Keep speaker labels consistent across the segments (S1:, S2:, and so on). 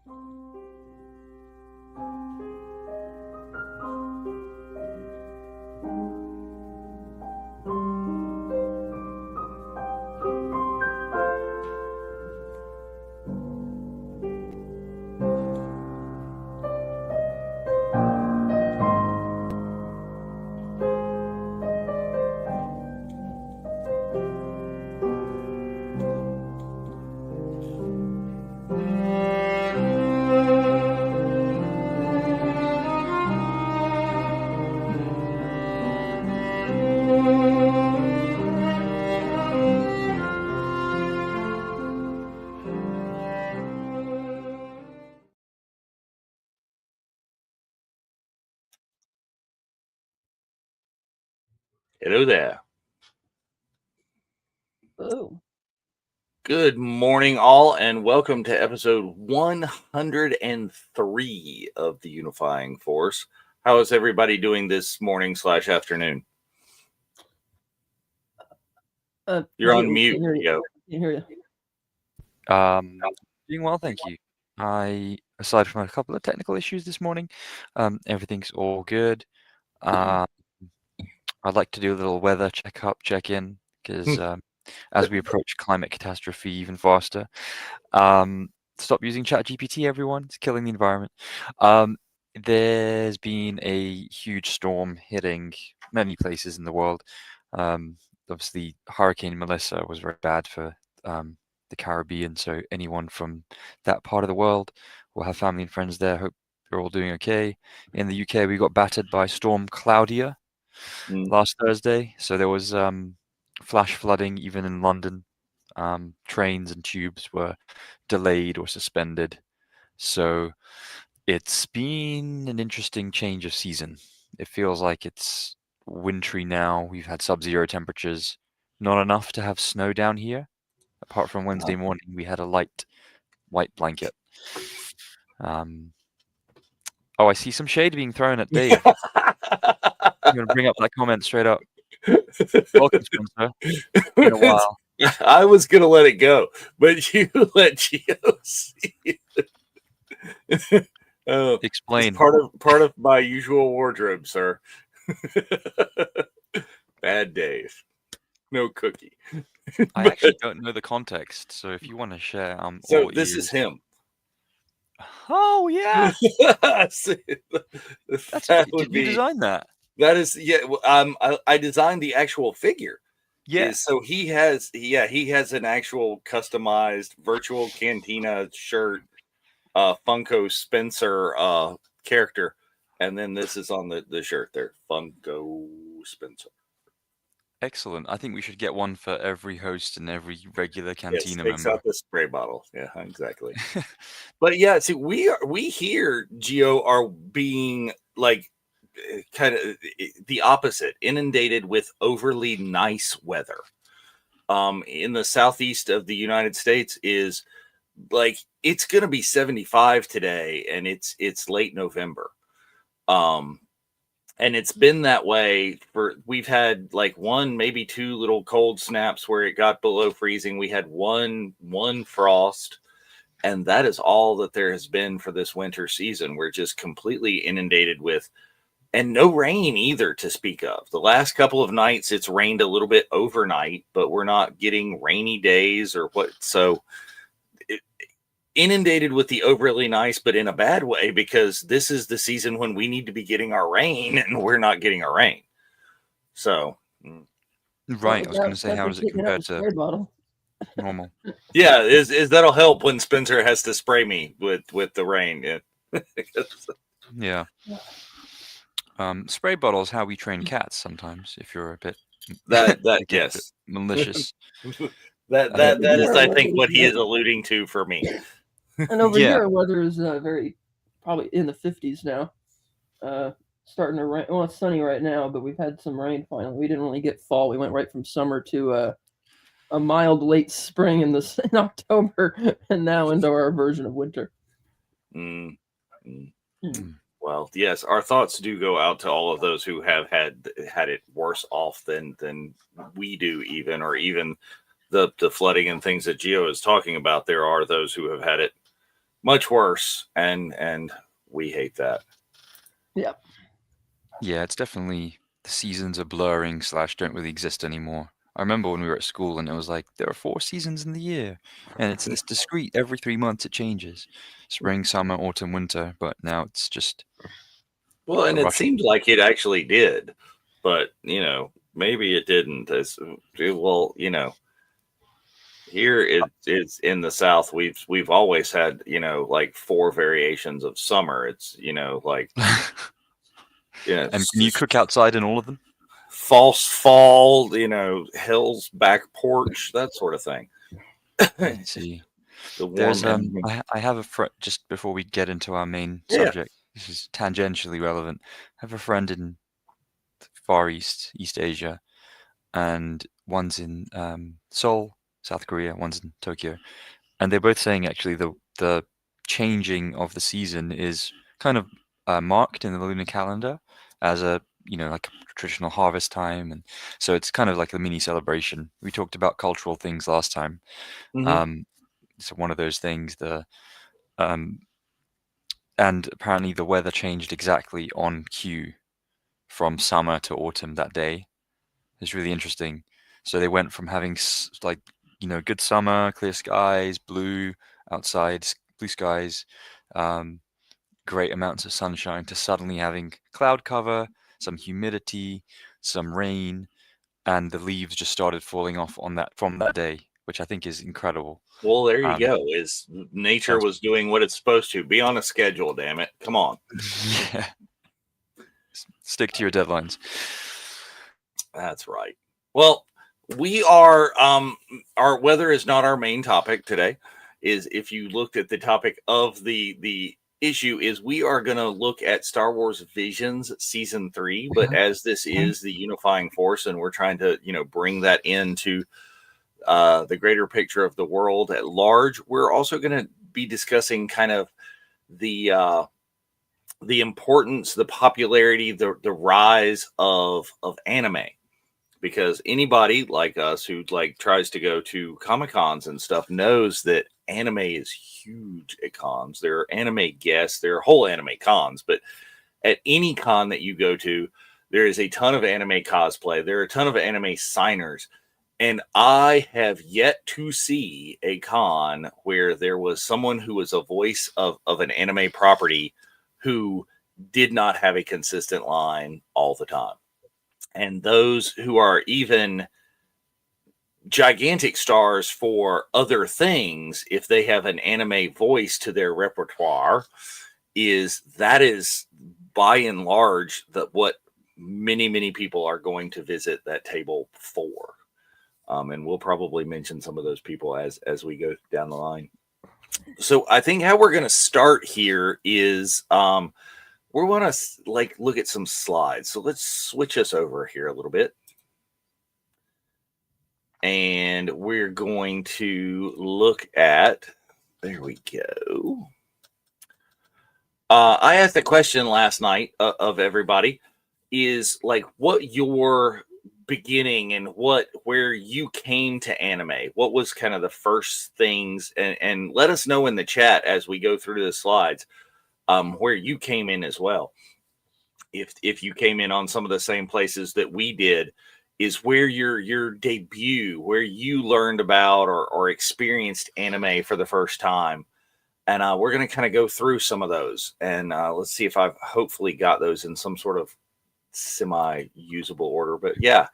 S1: Hello there.
S2: Oh,
S1: Good morning, all, and welcome to episode 103 of the Unifying Force. How is everybody doing this morning / afternoon? You're on mute, Yo.
S2: Can't hear you.
S3: Doing well, thank you. Aside from a couple of technical issues this morning, everything's all good. I'd like to do a little weather check-in, because as we approach climate catastrophe even faster, stop using ChatGPT, everyone. It's killing the environment. There's been a huge storm hitting many places in the world. Obviously, Hurricane Melissa was very bad for the Caribbean, so anyone from that part of the world will have family and friends there. Hope they're all doing okay. In the UK, we got battered by Storm Claudia last Thursday, so there was flash flooding even in London. Trains and tubes were delayed or suspended. So it's been an interesting change of season. It feels like it's wintry now. We've had sub-zero temperatures, not enough to have snow down here. Apart from Wednesday morning, we had a light white blanket. Oh, I see some shade being thrown at Dave. I'm going to bring up that comment straight up. Welcome, Spencer. In a while.
S1: I was going to let it go, but you let Gio see it.
S3: Explain.
S1: Part of my usual wardrobe, sir. Bad days. No cookie.
S3: I actually don't know the context, so if you want to share,
S1: so this is him.
S3: Oh yeah,
S1: Did
S3: you design that?
S1: That is, yeah. I designed the actual figure.
S3: Yeah.
S1: So he has an actual customized virtual Cantina shirt, Funko Spencer character, and then this is on the shirt there, Funko Spencer.
S3: Excellent. I think we should get one for every host and every regular Cantina
S1: takes
S3: member.
S1: Out the spray bottle. Yeah, exactly. But yeah, see, we here, Gio, are being like kind of the opposite, inundated with overly nice weather. In the southeast of the United States is like it's gonna be 75 today, and it's late November. And it's been that way we've had like one, maybe two little cold snaps where it got below freezing. We had one frost, and that is all that there has been for this winter season. We're just completely inundated with, and no rain either to speak of. The last couple of nights it's rained a little bit overnight, but we're not getting rainy days or what. So inundated with the overly nice, but in a bad way, because this is the season when we need to be getting our rain, and we're not getting our rain. So,
S3: right. I was going to say, how does it compare to normal?
S1: Yeah, is that'll help when Spencer has to spray me with the rain.
S3: Yeah. Spray bottle is how we train cats sometimes. If you're a bit
S1: yes,
S3: malicious.
S1: that is, I think, what he is alluding to for me.
S2: And over here, weather is very probably in the 50s now. Starting to rain. Well, it's sunny right now, but we've had some rain finally. We didn't really get fall. We went right from summer to a mild late spring in October, and now into our version of winter.
S1: Well, yes, our thoughts do go out to all of those who have had it worse off than we do, or even the flooding and things that Gio is talking about. There are those who have had it much worse, and we hate that.
S2: Yeah.
S3: Yeah, it's definitely the seasons are blurring / don't really exist anymore. I remember when we were at school and it was like there are 4 seasons in the year, and it's this discrete. Every 3 months it changes: spring, summer, autumn, winter. But now it's just
S1: Well,
S3: a
S1: and it
S3: rush.
S1: seemed like it actually did, but maybe it didn't. Well, here it's in the South. We've always had like 4 variations of summer. It's like
S3: And can you cook outside in all of them?
S1: false fall, hill's back porch, that sort of thing.
S3: Let's see.
S1: The warm
S3: There's
S1: and
S3: I have a friend, just before we get into our main
S1: yeah.
S3: subject. This is tangentially relevant. I have a friend in Far East, East Asia, and one's in Seoul, South Korea, one's in Tokyo, and they're both saying actually the changing of the season is kind of marked in the lunar calendar as a like a traditional harvest time, and so it's kind of like a mini celebration. We talked about cultural things last time. So one of those things, and apparently the weather changed exactly on cue from summer to autumn that day. It's really interesting. So they went from having good summer, clear skies, blue outside, blue skies, great amounts of sunshine, to suddenly having cloud cover, some humidity, some rain, and the leaves just started falling off from that day, which I think is incredible.
S1: Well, there you go. Is nature
S3: Sounds-
S1: was doing what it's supposed to. Be on a schedule, damn it. Come on.
S3: Yeah. Stick to your deadlines.
S1: That's right. Well, we are our weather is not our main topic today. Is if you looked at the topic of the issue, is we are going to look at Star Wars Visions season 3, but as this is the unifying force and we're trying to bring that into the greater picture of the world at large, we're also going to be discussing kind of the importance, the popularity, the rise of anime. Because anybody like us who tries to go to Comic-Cons and stuff knows that anime is huge at cons. There are anime guests, there are whole anime cons, but at any con that you go to, there is a ton of anime cosplay. There are a ton of anime signers. And I have yet to see a con where there was someone who was a voice of an anime property who did not have a consistent line all the time. And those who are even gigantic stars for other things, if they have an anime voice to their repertoire, is by and large what many people are going to visit that table for. And we'll probably mention some of those people as we go down the line. So I think how we're going to start here is we want to look at some slides. So let's switch us over here a little bit. And we're going to look at, there we go. I asked the question last night of everybody is what your beginning and where you came to anime. What was kind of the first things, and let us know in the chat as we go through the slides where you came in as well. If you came in on some of the same places that we did, is where your debut, where you learned about or experienced anime for the first time. And we're going to kind of go through some of those. And let's see if I've hopefully got those in some sort of semi-usable order. But yeah,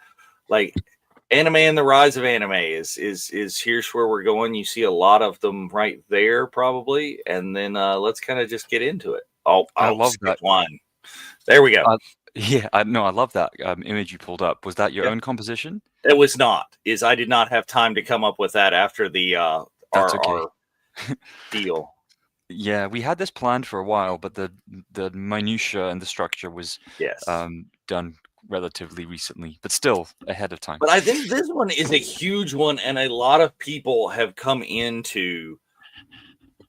S1: anime and the rise of anime is here's where we're going. You see a lot of them right there probably. And then let's kind of just get into it.
S3: I love that
S1: one. There we go.
S3: I love that image you pulled up. Was that your own composition?
S1: It was not. I did not have time to come up with that after the our deal.
S3: Yeah, we had this planned for a while, but the minutia and the structure was done relatively recently, but still ahead of time.
S1: But I think this one is a huge one, and a lot of people have come into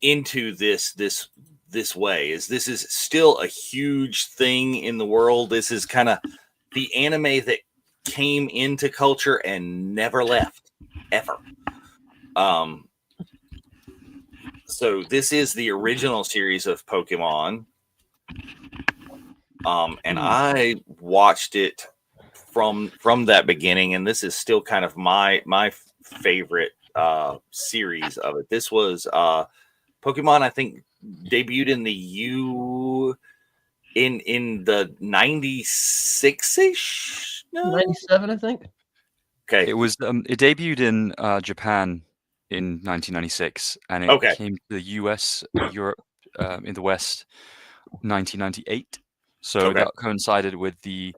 S1: this way. This is still a huge thing in the world. This is kind of the anime that came into culture and never left, ever. So this is the original series of Pokemon. And I watched it from that beginning, and this is still kind of my favorite series of it. This was Pokemon, I think, debuted in the in the 96-ish? No?
S2: 97, I think.
S1: Okay.
S3: It was it debuted in Japan in 1996, and it came to the US, Europe, in the West, 1998. So that coincided with the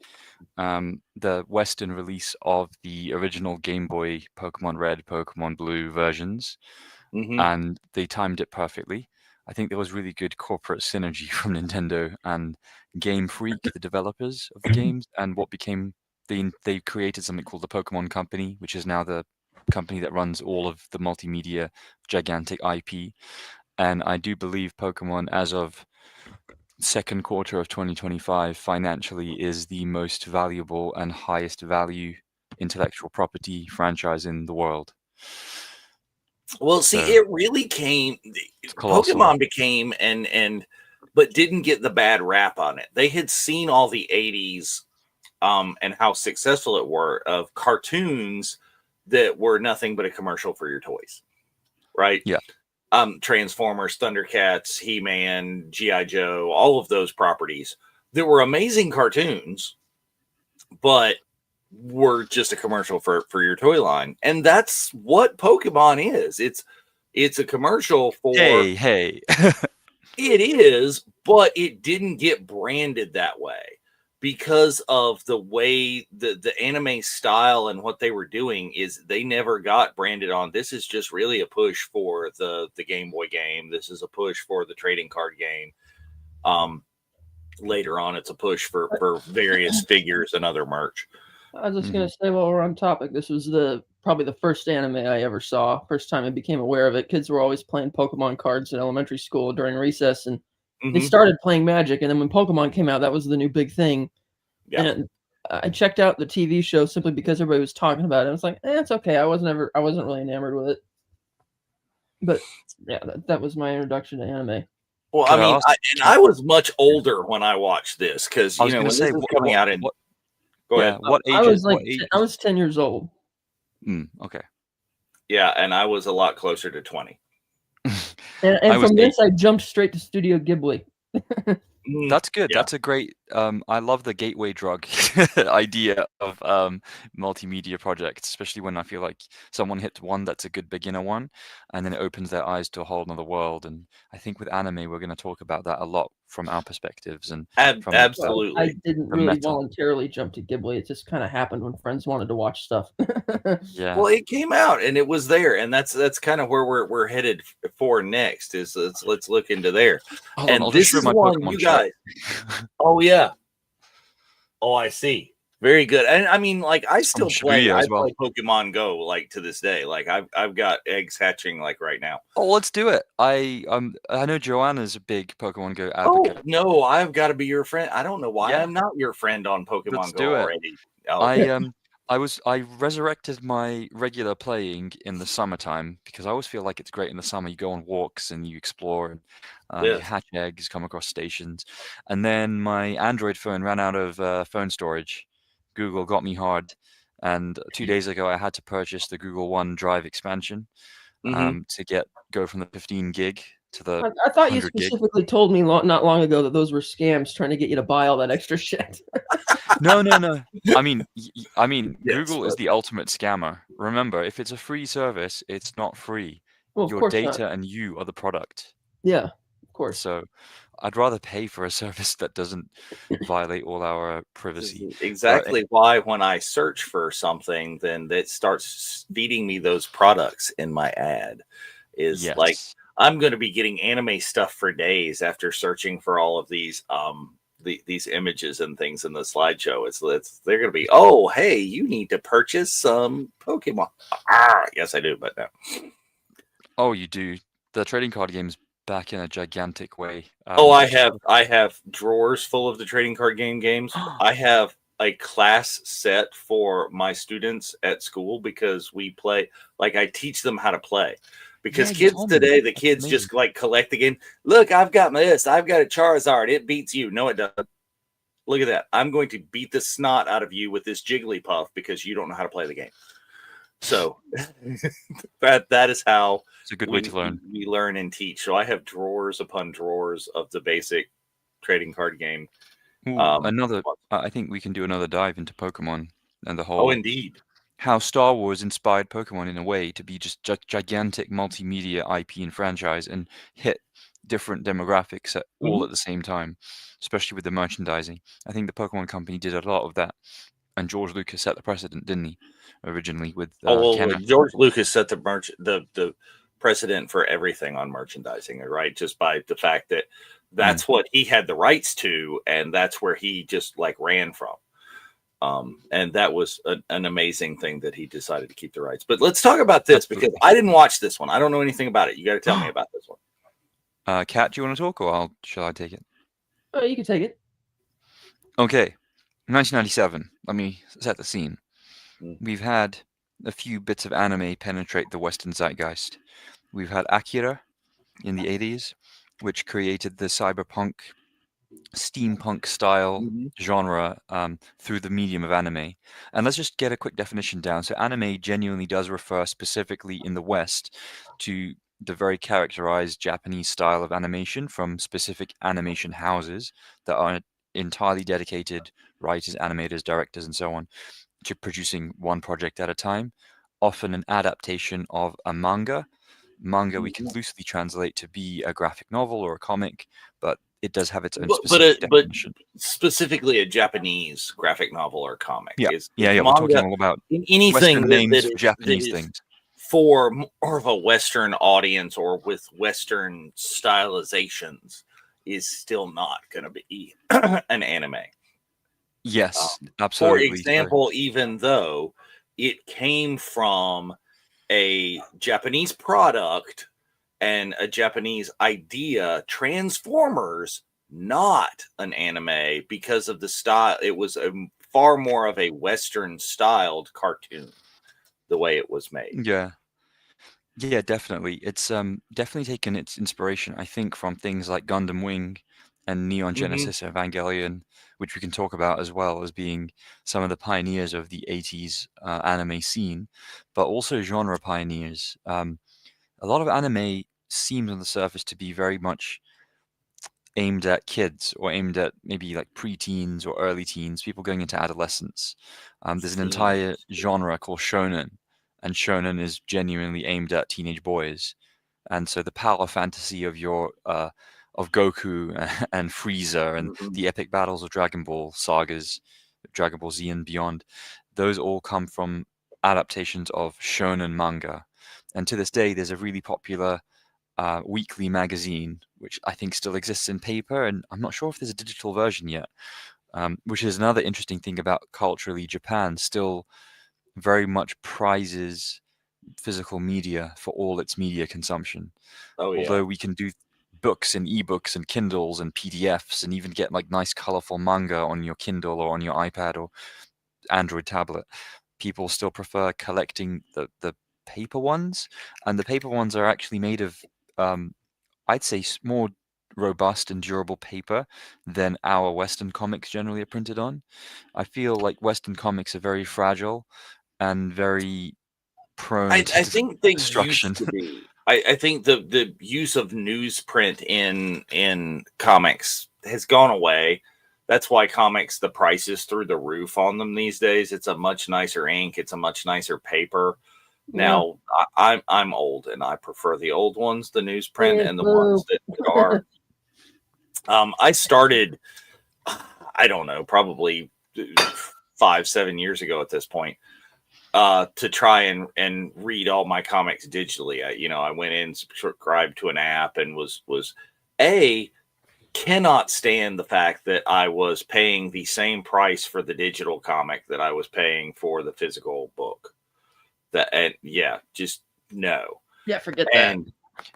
S3: Western release of the original Game Boy Pokemon Red, Pokemon Blue versions, and they timed it perfectly. I think there was really good corporate synergy from Nintendo and Game Freak, the developers of the games, and what became they created something called the Pokemon Company, which is now the company that runs all of the multimedia gigantic IP. And I do believe Pokemon, as of second quarter of 2025, financially is the most valuable and highest value intellectual property franchise in the world.
S1: Well, see, it really came. Pokemon became but didn't get the bad rap on it. They had seen all the 80s and how successful it were of cartoons that were nothing but a commercial for your toys, right?
S3: Yeah.
S1: Transformers, Thundercats, He-Man, G.I. Joe, all of those properties that were amazing cartoons, but were just a commercial for your toy line. And that's what Pokemon is. It's a commercial for
S3: hey.
S1: It is, but it didn't get branded that way because of the way the anime style and what they were doing is they never got branded on. This is just really a push for the Game Boy game. This is a push for the trading card game. Later on, it's a push for various figures and other merch.
S2: I was just gonna say, while we're on topic, this was probably the first anime I ever saw. First time I became aware of it. Kids were always playing Pokemon cards in elementary school during recess, and they started playing Magic. And then when Pokemon came out, that was the new big thing. Yeah. And I checked out the TV show simply because everybody was talking about it. I was like, it's okay. I wasn't really enamored with it. But yeah, that was my introduction to anime.
S1: Well, I mean, I was much older when I watched this because when this was coming out in. Go ahead.
S3: What age?
S2: I was 10 years old.
S3: Okay.
S1: Yeah, and I was a lot closer to 20.
S2: and from this, I jumped straight to Studio Ghibli.
S3: That's good. Yeah. That's a great. I love the gateway drug idea of multimedia projects, especially when I feel like someone hits one that's a good beginner one, and then it opens their eyes to a whole other world. And I think with anime, we're going to talk about that a lot from our perspectives. And
S1: absolutely,
S2: I didn't really voluntarily jump to Ghibli. It just kind of happened when friends wanted to watch stuff.
S3: Yeah.
S1: Well, it came out and it was there, and that's kind of where we're headed for next. Is let's look into there. And this is one you guys. Oh yeah. Oh, I see. Very good. And I mean, like, I still play. I play Pokemon Go like to this day. Like I've got eggs hatching like right now.
S3: Oh, let's do it. I know Joanna's a big Pokemon Go advocate.
S1: Oh no, I've got to be your friend. I don't know why I'm not your friend on Pokemon Go already.
S3: Oh. I resurrected my regular playing in the summertime because I always feel like it's great in the summer. You go on walks and you explore and you hatch eggs, come across stations. And then my Android phone ran out of phone storage. Google got me hard. And 2 days ago, I had to purchase the Google One Drive expansion to go from the 15 gig to the
S2: I thought you specifically told me not long ago that those were scams trying to get you to buy all that extra shit.
S3: No. I mean, Google is the ultimate scammer. Remember, if it's a free service, it's not free.
S2: Well,
S3: your data and you are the product.
S2: Yeah, of course.
S3: So I'd rather pay for a service that doesn't violate all our privacy.
S1: Exactly why when I search for something, then it starts feeding me those products in my ad. Like I'm going to be getting anime stuff for days after searching for all of these these images and things in the slideshow. They're going to be, oh, hey, you need to purchase some Pokemon. Yes, I do, but no.
S3: Oh, you do. The trading card game's back in a gigantic way.
S1: I have drawers full of the trading card games. I have a class set for my students at school because we play. Like I teach them how to play. Because kids today, the kids just like collect the game. Look, I've got this. I've got a Charizard. It beats you. No, it doesn't. Look at that. I'm going to beat the snot out of you with this Jigglypuff because you don't know how to play the game. So that is how
S3: it's a good way to learn.
S1: We learn and teach. So I have drawers upon drawers of the basic trading card game.
S3: Ooh, I think we can do another dive into Pokemon and the whole.
S1: Oh, indeed.
S3: How Star Wars inspired Pokemon in a way to be just gigantic multimedia IP and franchise and hit different demographics all at the same time, especially with the merchandising. I think the Pokemon Company did a lot of that, and George Lucas set the precedent, didn't he? Originally with
S1: George Lucas set the precedent for everything on merchandising, right? Just by the fact that that's what he had the rights to, and that's where he just like ran from. And that was an amazing thing that he decided to keep the rights. But let's talk about this because I didn't watch this one. I don't know anything about it. You got to tell me about this one.
S3: Kat, do you want to talk, or shall I take it?
S2: Oh, you can take it.
S3: Okay, 1997. Let me set the scene. We've had a few bits of anime penetrate the Western zeitgeist. We've had Akira in the 80s, which created the cyberpunk, steampunk style genre through the medium of anime. And let's just get a quick definition down. So anime genuinely does refer specifically in the West to the very characterized Japanese style of animation from specific animation houses that are entirely dedicated writers, animators, directors, and so on to producing one project at a time, often an adaptation of a manga. Manga we can loosely translate to be a graphic novel or a comic, but it does have its own specific definition.
S1: But specifically a Japanese graphic novel or comic.
S3: Yeah, we're talking all about
S1: anything
S3: Western names for Japanese things.
S1: For more of a Western audience or with Western stylizations is still not going to be an anime.
S3: Yes, absolutely.
S1: For example, even though it came from a Japanese product and a Japanese idea, Transformers, not an anime because of the style. It was far more of a Western styled cartoon, the way it was made.
S3: Yeah, definitely. It's definitely taken its inspiration, I think, from things like Gundam Wing and Neon Genesis Evangelion, which we can talk about as well as being some of the pioneers of the 80s anime scene, but also genre pioneers. A lot of anime seems on the surface to be very much aimed at kids or aimed at maybe like pre-teens or early teens, people going into adolescence. There's an entire genre called shonen, and shonen is genuinely aimed at teenage boys. And so the power fantasy of your of Goku and Frieza and the epic battles of Dragon Ball sagas, Dragon Ball Z and beyond, those all come from adaptations of shonen manga. And to this day, there's a really popular weekly magazine, which I think still exists in paper, and I'm not sure if there's a digital version yet, which is another interesting thing about culturally Japan still very much prizes physical media for all its media consumption. Although we can do books and ebooks and Kindles and PDFs and even get like nice colorful manga on your Kindle or on your iPad or Android tablet, people still prefer collecting the paper ones, and the paper ones are actually made of I'd say more robust and durable paper than our Western comics generally are printed on. I feel like Western comics are very fragile and very prone to
S1: I think they
S3: destruction.
S1: Used to be. I think the use of newsprint in comics has gone away. That's why comics, the price is through the roof on them these days. It's a much nicer ink. It's a much nicer paper. Now, I'm old, and I prefer the old ones, the newsprint, and the ones that are. I started, I don't know, probably 5-7 years ago at this point, to try and read all my comics digitally. I went in, subscribed to an app, and was cannot stand the fact that I was paying the same price for the digital comic that I was paying for the physical book. Just no.
S2: Yeah, forget that.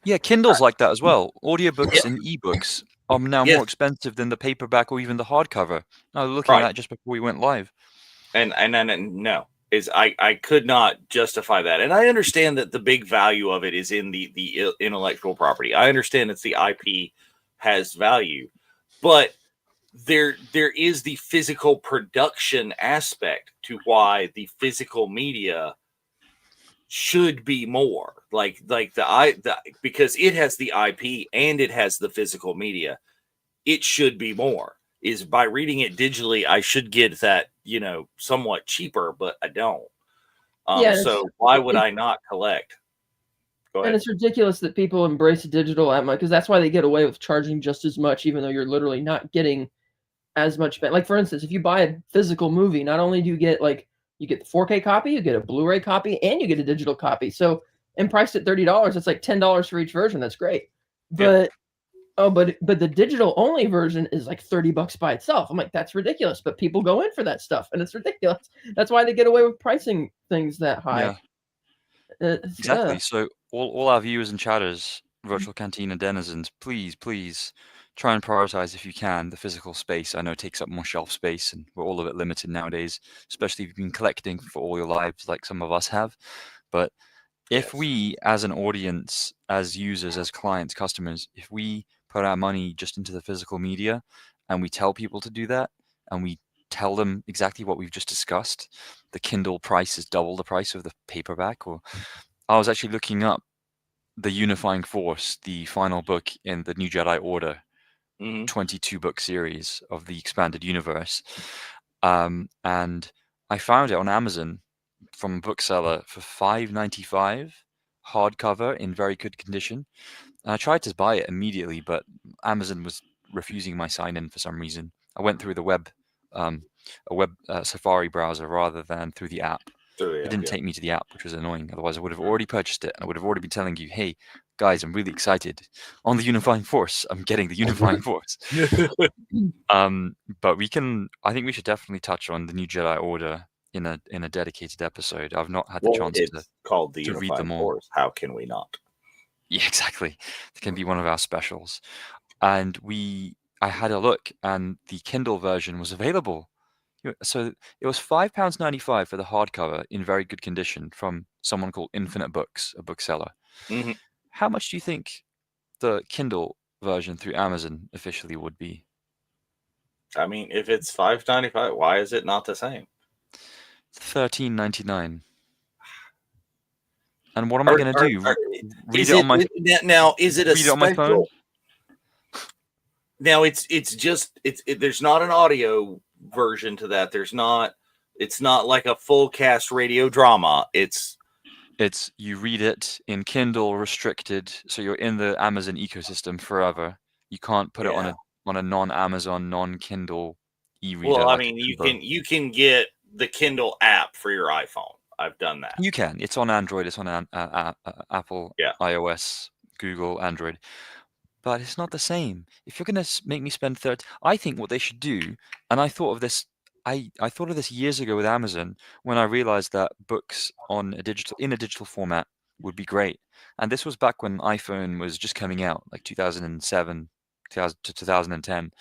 S3: Yeah, Kindle's like that as well. Audiobooks and ebooks are now more expensive than the paperback or even the hardcover. I was looking at that just before we went live.
S1: And no, is I could not justify that. And I understand that the big value of it is in the intellectual property. I understand it's the IP has value, but there is the physical production aspect to why the physical media should be more like because it has the IP and it has the physical media. It should be more. Is by reading it digitally, I should get that, somewhat cheaper, but I don't. So why would I not collect? Go ahead.
S2: And it's ridiculous that people embrace digital at because that's why they get away with charging just as much, even though you're literally not getting as much. Like, for instance, if you buy a physical movie, not only do you get you get the 4K copy, you get a Blu-ray copy, and you get a digital copy. So, and priced at $30, it's like $10 for each version. That's great. But but the digital only version is like $30 by itself. I'm like, that's ridiculous. But people go in for that stuff, and it's ridiculous. That's why they get away with pricing things that high.
S3: Yeah. Exactly. So all our viewers and chatters, Virtual Cantina denizens, please try and prioritize, if you can, the physical space. I know it takes up more shelf space, and we're all a bit limited nowadays, especially if you've been collecting for all your lives like some of us have. But if we, as an audience, as users, as clients, customers, if we put our money just into the physical media and we tell people to do that, and we tell them exactly what we've just discussed, the Kindle price is double the price of the paperback. Or I was actually looking up the Unifying Force, the final book in the New Jedi Order 22-book series of the expanded universe, and I found it on Amazon from a bookseller for $5.95, hardcover in very good condition. And I tried to buy it immediately, but Amazon was refusing my sign-in for some reason. I went through the web, Safari browser rather than through the app. It didn't take me to the app, which was annoying. Otherwise, I would have already purchased it, and I would have already been telling you, hey, guys, I'm really excited. On the Unifying Force, I'm getting the Unifying Force. But I think we should definitely touch on the New Jedi Order in a dedicated episode. I've not had the chance
S1: called the
S3: to read
S1: Unifying
S3: them all.
S1: Force. How can we not?
S3: Yeah, exactly. It can be one of our specials. And I had a look, and the Kindle version was available. So it was £5.95 for the hardcover in very good condition from someone called Infinite Books, a bookseller.
S1: Mm-hmm.
S3: How much do you think the Kindle version through Amazon officially would be?
S1: I mean, if it's $5.95, why is it not the same?
S3: $13.99. And what am I going to do?
S1: Read it on my now? Is it a
S3: read it on my phone?
S1: Now it's just there's not an audio version to that. It's not like a full cast radio drama. It's
S3: you read it in Kindle restricted, so you're in the Amazon ecosystem forever. You can't put it on a non-Amazon, non-Kindle e-reader.
S1: Well, I mean, you can get the Kindle app for your iPhone. I've done that.
S3: You can. It's on Android. It's on Apple, iOS, Google, Android. But it's not the same. If you're going to make me spend I think what they should do, and I thought of this. I thought of this years ago with Amazon when I realized that books in a digital format would be great. And this was back when iPhone was just coming out, like 2007 to 2010.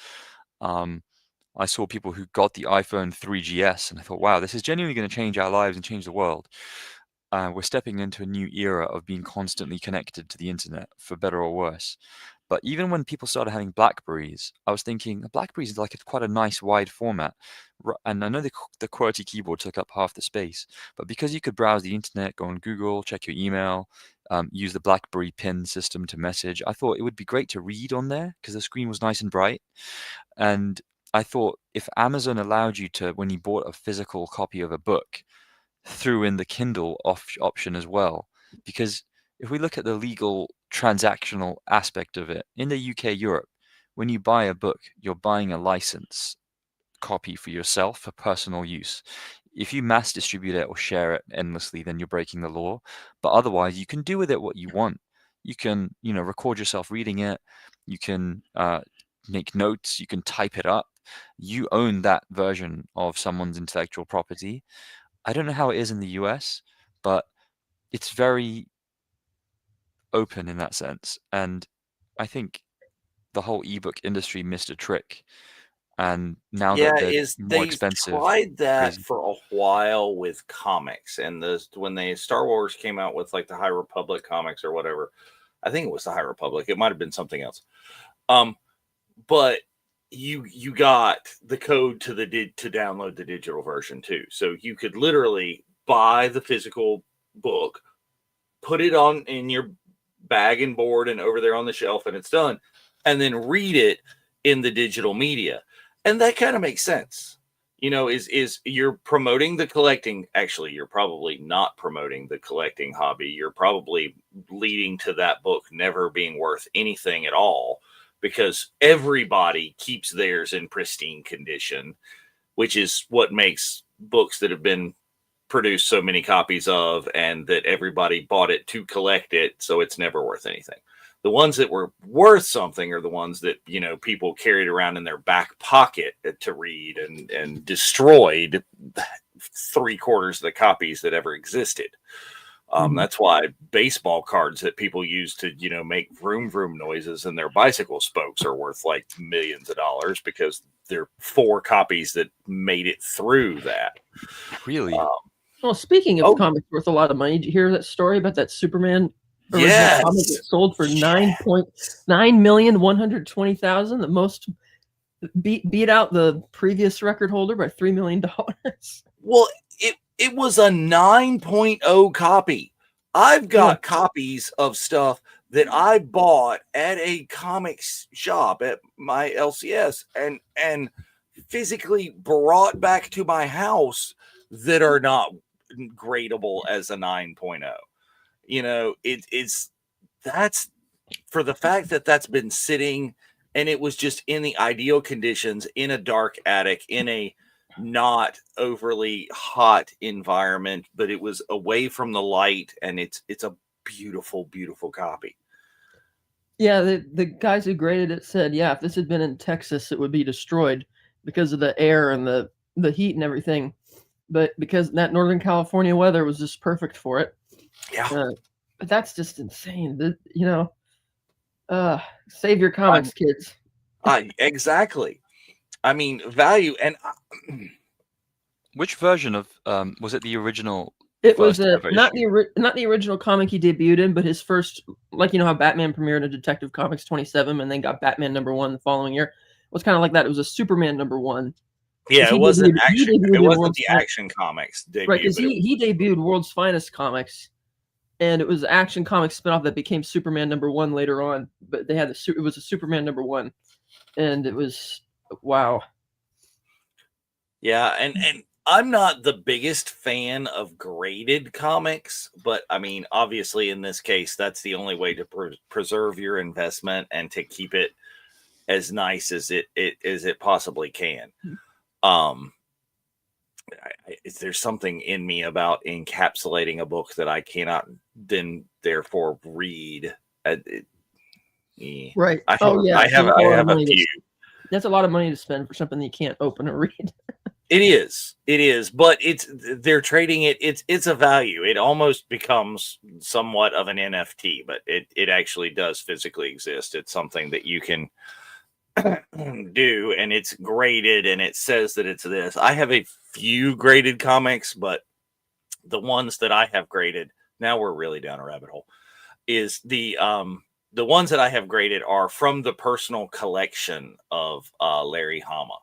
S3: I saw people who got the iPhone 3GS, and I thought, wow, this is genuinely going to change our lives and change the world. We're stepping into a new era of being constantly connected to the internet, for better or worse. But even when people started having Blackberries, I was thinking a Blackberry is like quite a nice wide format. And I know the QWERTY keyboard took up half the space, but because you could browse the internet, go on Google, check your email, use the BlackBerry pin system to message, I thought it would be great to read on there because the screen was nice and bright. And I thought if Amazon allowed you to, when you bought a physical copy of a book, threw in the Kindle option as well, because if we look at the legal transactional aspect of it, in the UK, Europe, when you buy a book, you're buying a license copy for yourself for personal use. If you mass distribute it or share it endlessly, then you're breaking the law. But otherwise, you can do with it what you want. You can, record yourself reading it. You can make notes. You can type it up. You own that version of someone's intellectual property. I don't know how it is in the US, but it's very open in that sense. And I think the whole ebook industry missed a trick and now that they're more
S1: they've
S3: expensive,
S1: tried that
S3: crazy.
S1: for a while with comics, and when they Star Wars came out with like the High Republic comics or whatever, I think it was the High Republic. It might have been something else. But you got the code to to download the digital version too, so you could literally buy the physical book, put it on in your bag and board and over there on the shelf, and it's done, and then read it in the digital media. And that kind of makes sense. Is you're promoting the collecting. Actually, you're probably not promoting the collecting hobby. You're probably leading to that book never being worth anything at all, because everybody keeps theirs in pristine condition, which is what makes books that have been produced so many copies of, and that everybody bought it to collect it, so it's never worth anything. The ones that were worth something are the ones that people carried around in their back pocket to read, and destroyed 3/4 of the copies that ever existed. That's why baseball cards that people use to make vroom vroom noises in their bicycle spokes are worth like millions of dollars, because there are 4 copies that made it through that.
S3: Really?
S2: Well, speaking of comics worth a lot of money, did you hear that story about that Superman original comic that sold for $9,120,000? The most beat out the previous record holder by $3 million.
S1: Well, it was a 9.0 copy. I've got copies of stuff that I bought at a comics shop at my LCS and physically brought back to my house that are not gradable as a 9.0. That's for the fact that that's been sitting, and it was just in the ideal conditions in a dark attic in a not overly hot environment, but it was away from the light, and it's a beautiful, beautiful copy.
S2: Yeah, the guys who graded it said, if this had been in Texas, it would be destroyed because of the air and the heat and everything. But because that Northern California weather was just perfect for it.
S1: Yeah.
S2: But that's just insane. Save your comics, kids.
S1: Exactly. I mean, value. And
S3: which version of was it the original?
S2: It was not the original comic he debuted in, but his first, like how Batman premiered in Detective Comics 27 and then got Batman #1 the following year. It was kind of like that. It was a Superman #1.
S1: Yeah, it wasn't action. It wasn't the Action Comics debut,
S2: right? Because he debuted World's Finest Comics, and it was Action Comics spinoff that became Superman #1 later on. But they had it was a Superman #1, and it was wow.
S1: Yeah, and I'm not the biggest fan of graded comics, but I mean, obviously, in this case, that's the only way to preserve your investment and to keep it as nice as it possibly can. There's something in me about encapsulating a book that I cannot then therefore read.
S2: Right.
S1: I have a few.
S2: That's a lot of money to spend for something that you can't open or read.
S1: It is, but they're trading it. It's a value. It almost becomes somewhat of an NFT, but it actually does physically exist. It's something that you can do, and it's graded, and it says that it's this. I have a few graded comics, but the ones that I have graded, now we're really down a rabbit hole, is the ones that I have graded are from the personal collection of Larry Hama,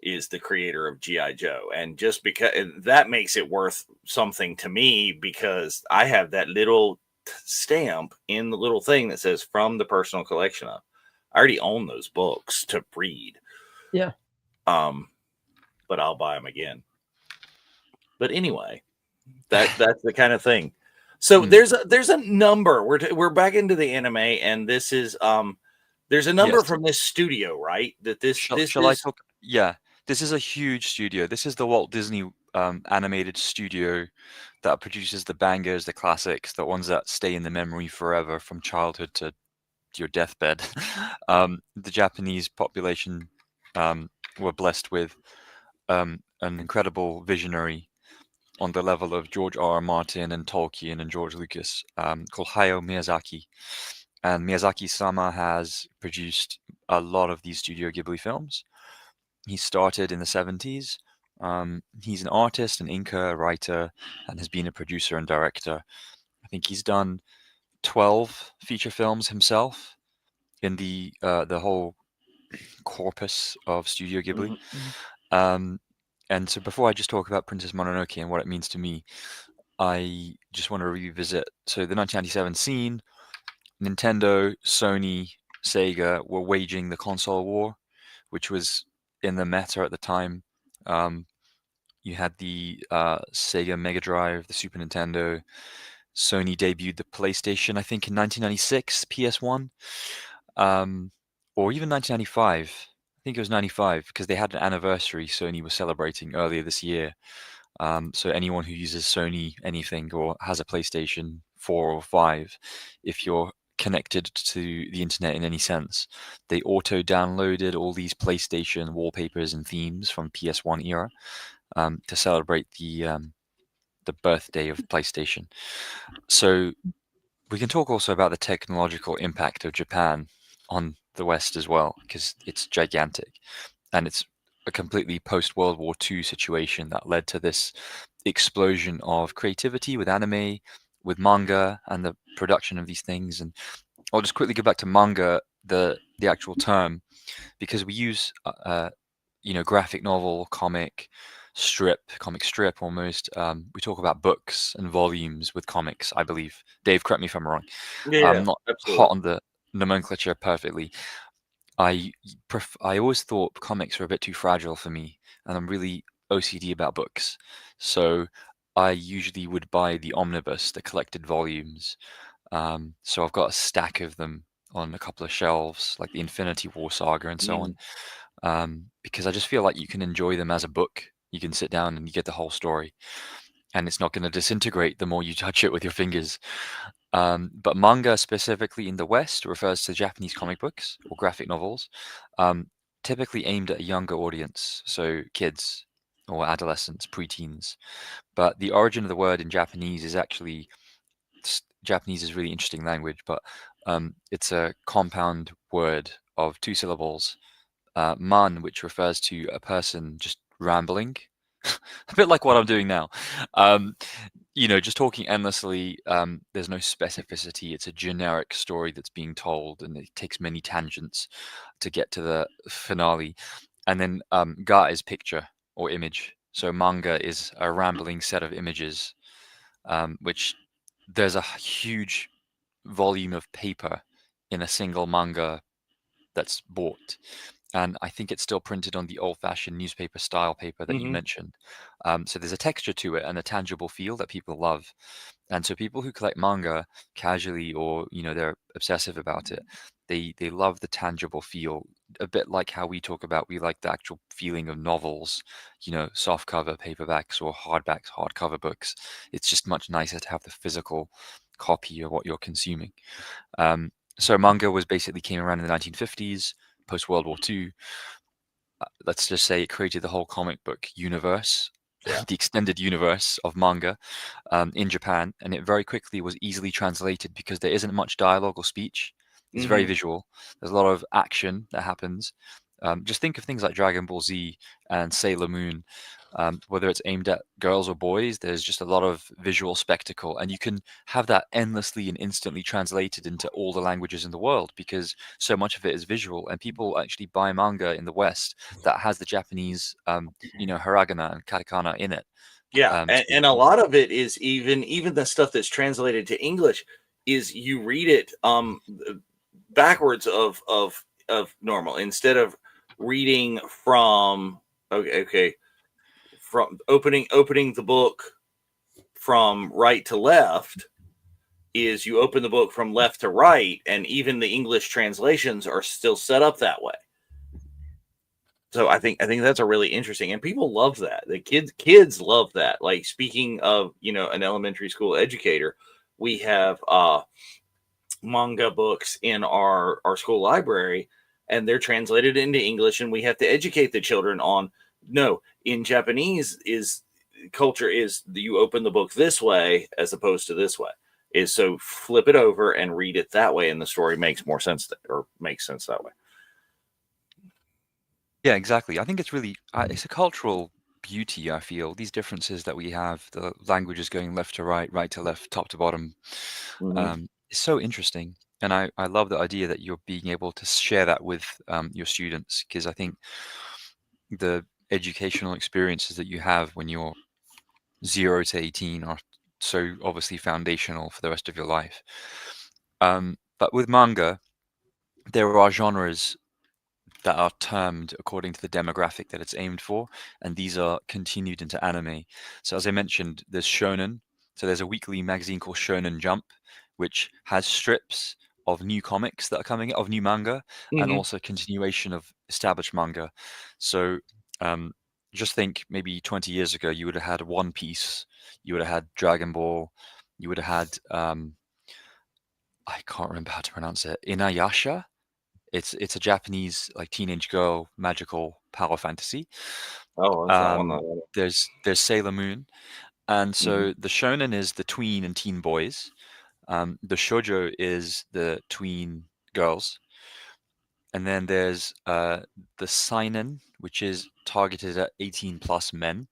S1: is the creator of G.I. Joe. And just because that makes it worth something to me, because I have that little stamp in the little thing that says from the personal collection of. I already own those books to read.
S2: Yeah.
S1: But I'll buy them again. But anyway, that's the kind of thing. So there's a number. We're back into the anime, and this is there's a number from this studio, right? That
S3: shall I talk? Yeah, this is a huge studio. This is the Walt Disney animated studio that produces the bangers, the classics, the ones that stay in the memory forever from childhood to your deathbed. The Japanese population were blessed with an incredible visionary on the level of George R.R. Martin and Tolkien and George Lucas, called Hayao Miyazaki. And Miyazaki-sama has produced a lot of these Studio Ghibli films. He started in the 70s. He's an artist, an inker, writer, and has been a producer and director. I think he's done 12 feature films himself in the whole corpus of Studio Ghibli. And so before I just talk about Princess Mononoke and what it means to me, I just want to revisit. So the 1997 scene, Nintendo, Sony, Sega were waging the console war, which was in the meta at the time. You had the Sega Mega Drive, the Super Nintendo. Sony debuted the PlayStation, I think, in 1996, PS1, or even 1995. I think it was 95 because they had an anniversary Sony was celebrating earlier this year. So anyone who uses Sony anything or has a PlayStation 4 or 5, if you're connected to the internet in any sense, they auto-downloaded all these PlayStation wallpapers and themes from PS1 era to celebrate the birthday of PlayStation. So we can talk also about the technological impact of Japan on the West as well, because it's gigantic. And it's a completely post-World War II situation that led to this explosion of creativity with anime, with manga, and the production of these things. And I'll just quickly go back to manga, the actual term, because we use graphic novel, comic strip almost. We talk about books and volumes with comics, I believe. Dave, correct me if I'm wrong.
S1: Yeah,
S3: I'm not
S1: absolutely.
S3: hot on the nomenclature perfectly. I always thought comics were a bit too fragile for me, and I'm really OCD about books. So I usually would buy the omnibus, the collected volumes. So I've got a stack of them on a couple of shelves, like the Infinity War saga and so on, because I just feel like you can enjoy them as a book. You can sit down and you get the whole story, and it's not going to disintegrate the more you touch it with your fingers. But manga specifically in the West refers to Japanese comic books or graphic novels, typically aimed at a younger audience, so kids or adolescents, preteens. But the origin of the word in Japanese is actually Japanese is really interesting language, but it's a compound word of two syllables. Man, which refers to a person just rambling, a bit like what I'm doing now. Just talking endlessly. There's no specificity. It's a generic story that's being told, and it takes many tangents to get to the finale. And then ga is picture or image. So manga is a rambling set of images, which there's a huge volume of paper in a single manga that's bought. And I think it's still printed on the old-fashioned newspaper style paper that you mentioned. So there's a texture to it and a tangible feel that people love. And so people who collect manga casually or, they're obsessive about it, they love the tangible feel, a bit like how we talk about, we like the actual feeling of novels, soft cover paperbacks or hardcover books. It's just much nicer to have the physical copy of what you're consuming. So manga basically came around in the 1950s, post World War II. Let's just say it created the whole comic book universe, the extended universe of manga in Japan, and it very quickly was easily translated because there isn't much dialogue or speech. It's very visual. There's a lot of action that happens. Just think of things like Dragon Ball Z and Sailor Moon. Whether it's aimed at girls or boys, there's just a lot of visual spectacle, and you can have that endlessly and instantly translated into all the languages in the world because so much of it is visual, and people actually buy manga in the West that has the Japanese, hiragana and katakana in it.
S1: Yeah, and a lot of it is even the stuff that's translated to English is you read it backwards of normal instead of reading from from opening the book from right to left is you open the book from left to right, and even the English translations are still set up that way. So I think that's a really interesting, and people love that. The kids love that. Like, speaking of, an elementary school educator, we have manga books in our school library, and they're translated into English, and we have to educate the children on, no, in Japanese culture is you open the book this way as opposed to this way. So flip it over and read it that way, and the story makes more sense, or makes sense that way.
S3: Yeah, exactly. I think it's really it's a cultural beauty. I feel these differences that we have, the languages going left to right, right to left, top to bottom,
S1: Hmm.
S3: is so interesting. And I love the idea that you're being able to share that with your students, because I think the educational experiences that you have when you're 0 to 18 are so obviously foundational for the rest of your life. But with manga, there are genres that are termed according to the demographic that it's aimed for, and these are continued into anime. So as I mentioned, there's shonen. So there's a weekly magazine called Shonen Jump, which has strips of new comics that are coming of new manga, and
S1: Hmm.
S3: also continuation of established manga. So um, just think maybe 20 years ago, you would have had One Piece, you would have had Dragon Ball, you would have had I can't remember how to pronounce it, Inuyasha. It's a Japanese like teenage girl magical power fantasy.
S1: Oh, that's not one
S3: Um,
S1: that.
S3: there's Sailor Moon, and
S1: Hmm.
S3: so the shonen is the tween and teen boys. The shoujo is the tween girls, and then there's the seinen, which is targeted at 18 plus men.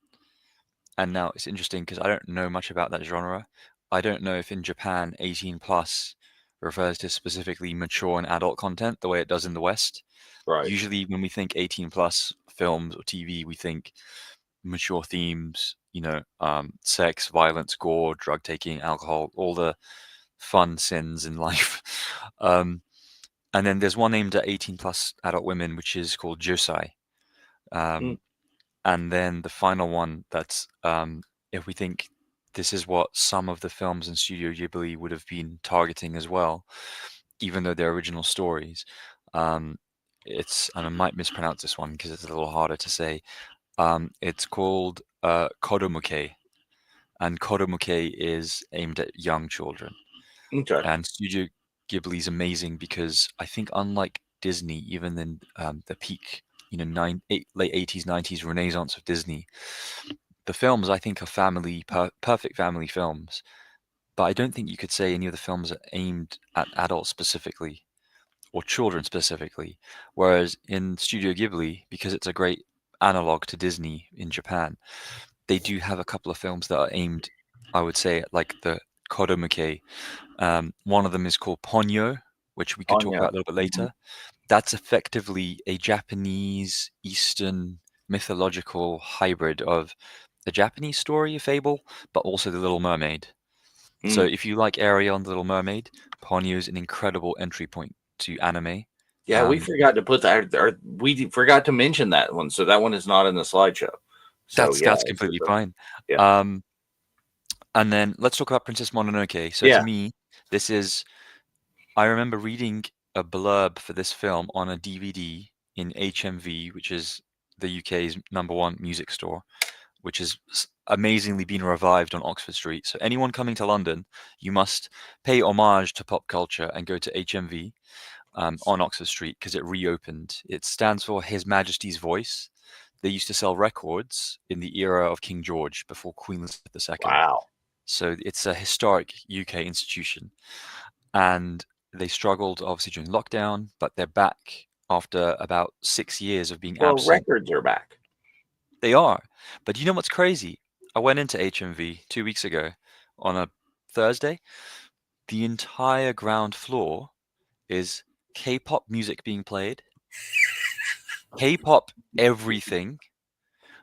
S3: And now it's interesting because I don't know much about that genre. I don't know if in Japan 18 plus refers to specifically mature and adult content the way it does in the West.
S1: Right.
S3: Usually when we think 18 plus films or TV, we think mature themes, sex, violence, gore, drug taking, alcohol, all the fun sins in life. Um, and then there's one aimed at 18 plus adult women, which is called Josai.
S1: Mm.
S3: Um, and then the final one that's, if we think this is what some of the films in Studio Ghibli would have been targeting as well, even though they're original stories. Um, and I might mispronounce this one because it's a little harder to say. It's called Kodomuke, and Kodomuke is aimed at young children.
S1: Okay.
S3: And Studio Ghibli is amazing because I think unlike Disney, even in the peak, late 80s, 90s renaissance of Disney, the films I think are perfect family films. But I don't think you could say any of the films are aimed at adults specifically or children specifically. Whereas in Studio Ghibli, because it's a great analog to Disney in Japan, they do have a couple of films that are aimed, I would say, at like the Kodomuke. One of them is called Ponyo, which we could talk
S1: Anya.
S3: about a little bit
S1: Hmm.
S3: later. That's effectively a Japanese Eastern mythological hybrid of a Japanese story, a fable, but also The Little Mermaid. So
S1: Mm.
S3: if you like Ariel and the Little Mermaid, Ponyo is an incredible entry point to anime.
S1: Yeah, we
S3: Um,
S1: forgot to put that, or we forgot to mention that one, so that one is not in the slideshow. So yeah,
S3: that's completely fine.
S1: yeah,
S3: Um, and then let's talk about Princess Mononoke. So to
S1: yeah.
S3: me, this is I remember reading a blurb for this film on a DVD in HMV, which is the UK's #1 music store, which has amazingly been revived on Oxford Street. So anyone coming to London, you must pay homage to pop culture and go to HMV on Oxford Street because it reopened. It stands for His Majesty's Voice. They used to sell records in the era of King George before Queen Elizabeth II.
S1: Wow.
S3: So it's a historic UK institution. And they struggled obviously during lockdown, but they're back after about 6 years of being
S1: Well,
S3: absent.
S1: records are back.
S3: They are. But you know what's crazy? I went into HMV 2 weeks ago on a Thursday. The entire ground floor is K-pop music being played, K-pop everything,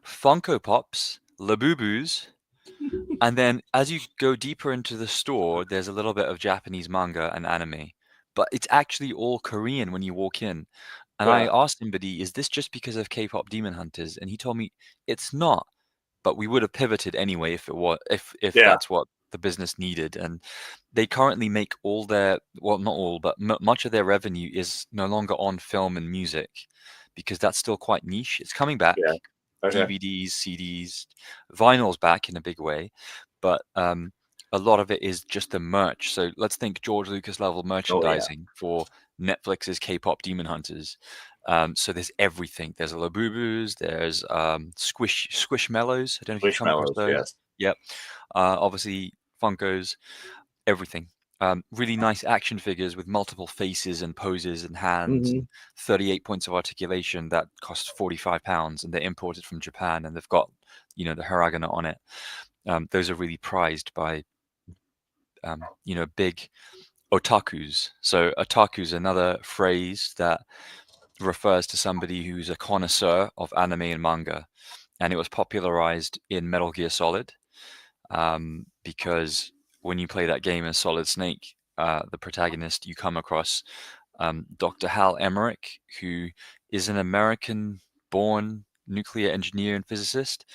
S3: Funko Pops, Labubus, and then as you go deeper into the store, there's a little bit of Japanese manga and anime, but it's actually all Korean when you walk in. And I
S1: Yeah,
S3: asked somebody, "Is this just because of K-pop Demon Hunters?" And he told me it's not, but we would have pivoted anyway if it was if
S1: yeah,
S3: that's what the business needed. And they currently make all their well, not all, but much of their revenue is no longer on film and music because that's still quite niche. It's coming back.
S1: yeah. Okay.
S3: DVDs, CDs, vinyl's back in a big way, but a lot of it is just the merch. So let's think George Lucas level
S1: Oh yeah.
S3: merchandising for Netflix's K-pop Demon Hunters. So there's everything. There's Labubus, there's Squishmallows. I don't know if you've come across
S1: Squishmallows.
S3: those.
S1: Yes.
S3: Yep. Obviously Funkos, everything. really nice action figures with multiple faces and poses and hands, and 38 points of articulation that cost £45, and they're imported from Japan, and they've got, the hiragana on it. Those are really prized by, big otakus. So otaku is another phrase that refers to somebody who's a connoisseur of anime and manga, and it was popularized in Metal Gear Solid, because when you play that game as Solid Snake, the protagonist, you come across Dr. Hal Emmerich, who is an American-born nuclear engineer and physicist,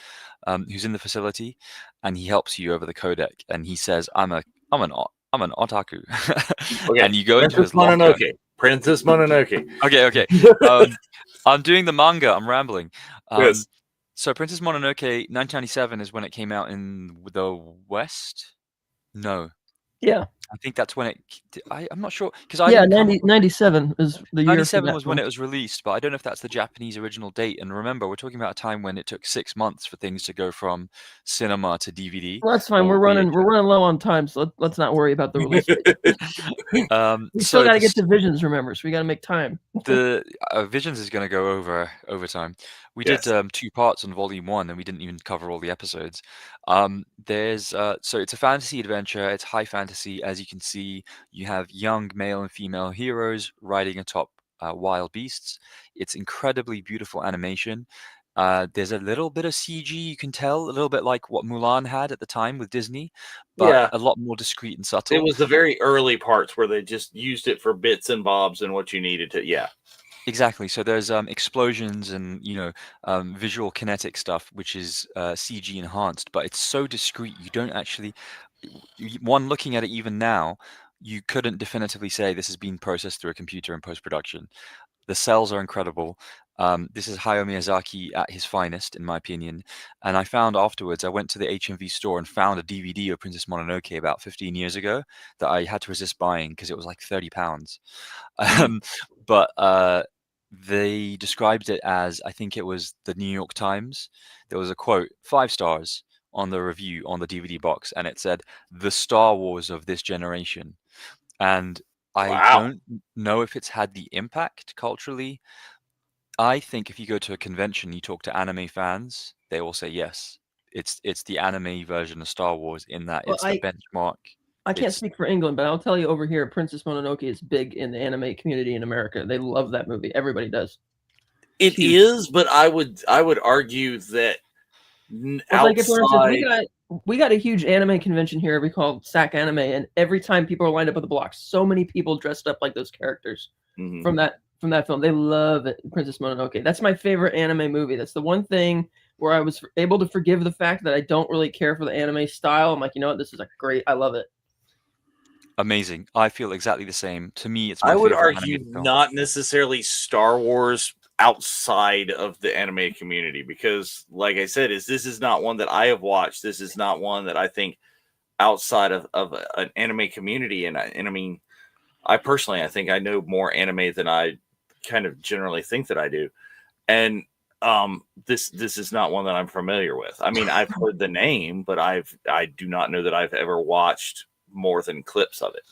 S3: who's in the facility, and he helps you over the codec. And he says, "I'm an otaku,"
S1: Okay.
S3: and you go into his
S1: Mononoke.
S3: locker.
S1: Princess Mononoke.
S3: Okay. I'm doing the manga. I'm rambling.
S1: Yes.
S3: So Princess Mononoke, 1997 is when it came out in the West. No.
S2: Yeah.
S3: I think that's when it. I'm not sure because
S2: 97 is the year.
S3: 97 was when it was released, but I don't know if that's the Japanese original date. And remember, we're talking about a time when it took 6 months for things to go from cinema to DVD.
S2: Well, that's fine. We're running low on time, so let's not worry about the release date. We still got to get to Visions, remember, so we got to make time.
S3: The Visions is going to go over time. We did 2 parts on Volume 1, and we didn't even cover all the episodes. There's so it's a fantasy adventure. It's high fantasy, as you can see. You have young male and female heroes riding atop wild beasts. It's incredibly beautiful animation. There's a little bit of CG, you can tell, a little bit like what Mulan had at the time with Disney, but a lot more discreet and subtle.
S1: It was the very early parts where they just used it for bits and bobs and what you needed to. Yeah.
S3: Exactly. So there's explosions and visual kinetic stuff, which is CG enhanced, but it's so discreet. You don't actually, one looking at it even now, you couldn't definitively say this has been processed through a computer in post-production. The cells are incredible. This is Hayao Miyazaki at his finest, in my opinion. And I found afterwards, I went to the HMV store and found a DVD of Princess Mononoke about 15 years ago that I had to resist buying because it was like £30. But they described it as, I think it was the New York Times. There was a quote, 5 stars on the review on the DVD box, and it said, "The Star Wars of this generation." And I don't know if it's had the impact culturally. I think if you go to a convention, you talk to anime fans, they will say yes. It's the anime version of Star Wars in that it's the benchmark.
S2: I can't speak for England, but I'll tell you over here, Princess Mononoke is big in the anime community in America. They love that movie. Everybody does.
S1: It is, but I would argue that
S2: like if, for instance, we got a huge anime convention here we call SAC Anime, and every time people are lined up at the block, so many people dressed up like those characters from that film. They love it, Princess Mononoke. That's my favorite anime movie. That's the one thing where I was able to forgive the fact that I don't really care for the anime style. I'm like, you know what, this is great. I love it.
S3: Amazing. I feel exactly the same. To me, it's
S1: I would argue not necessarily Star Wars outside of the anime community, because like I said, this is not one that I have watched. This is not one that I think outside of an anime community. And I mean, I think I know more anime than I kind of generally think that I do. And this is not one that I'm familiar with. I mean, I've heard the name, but I do not know that I've ever watched more than clips of it.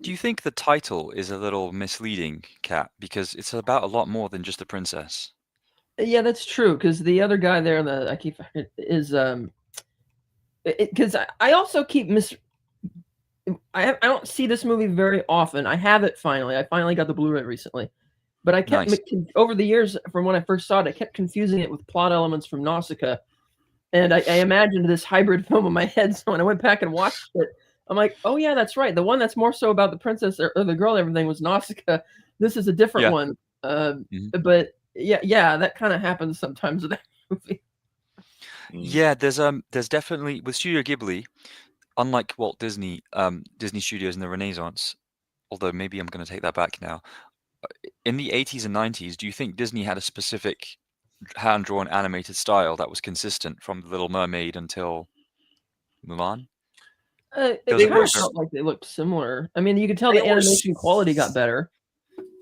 S3: Do you think the title is a little misleading, Kat? Because it's about a lot more than just a princess.
S2: Yeah, that's true. Because the other guy there, is because I also keep I don't see this movie very often. I have it finally. I finally got the Blu-ray recently, but I kept over the years from when I first saw it, I kept confusing it with plot elements from Nausicaa, and I imagined this hybrid film in my head. So when I went back and watched it, I'm like, oh yeah, that's right. The one that's more so about the princess or the girl, everything was Nausicaa. This is a different one. But yeah, that kind of happens sometimes with that movie.
S3: Yeah, there's definitely with Studio Ghibli, unlike Walt Disney, Disney Studios in the Renaissance. Although maybe I'm going to take that back now. In the 80s and 90s, do you think Disney had a specific hand-drawn animated style that was consistent from The Little Mermaid until Mulan?
S2: They felt like they looked similar. I mean, you could tell the animation quality got better.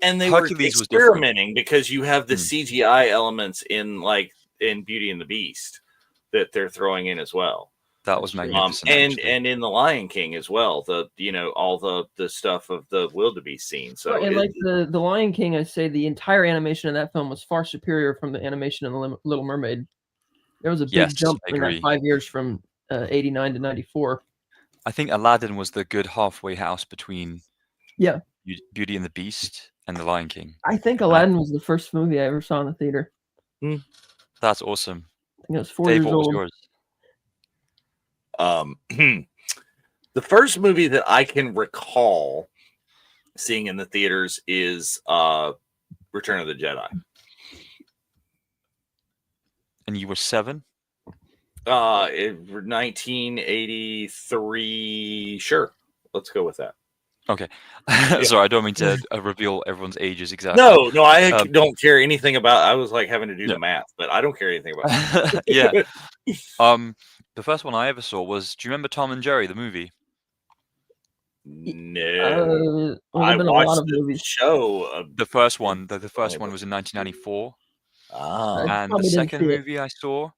S1: And they were experimenting because you have the CGI elements in Beauty and the Beast that they're throwing in as well.
S3: That
S2: That's
S3: was
S2: true.
S3: magnificent.
S1: and
S3: actually.
S1: in the Lion King as well, all the stuff of the wildebeest scene. So
S2: and like the Lion King, I say the entire animation in that film was far superior from the animation in the Little Mermaid. There was a big
S3: Yes,
S2: jump
S3: I
S2: in that
S3: agree.
S2: 5 years from 89 to 94.
S3: I think Aladdin was the good halfway house between
S2: Yeah,
S3: Beauty and the Beast and the Lion King.
S2: I think Aladdin was the first movie I ever saw in the theater.
S3: That's awesome.
S2: I think I was 4
S3: Dave,
S2: years
S3: what was
S2: old.
S3: yours?
S1: The first movie that I can recall seeing in the theaters is Return of the Jedi.
S3: And you were 7?
S1: 1983. Sure, let's go with that.
S3: Okay. Sorry, I don't mean to reveal everyone's ages exactly.
S1: No, I don't care anything about. I was like having to do the math, but I don't care anything about it.
S3: Yeah. The first one I ever saw was, do you remember Tom and Jerry, the movie?
S1: No.
S2: Well,
S1: I
S2: there've been a
S1: watched
S2: lot of
S1: the
S2: movies.
S1: show.
S3: The first one, the first one was in 1994.
S1: Ah.
S3: And the
S2: probably didn't
S3: second
S2: see it.
S3: movie I saw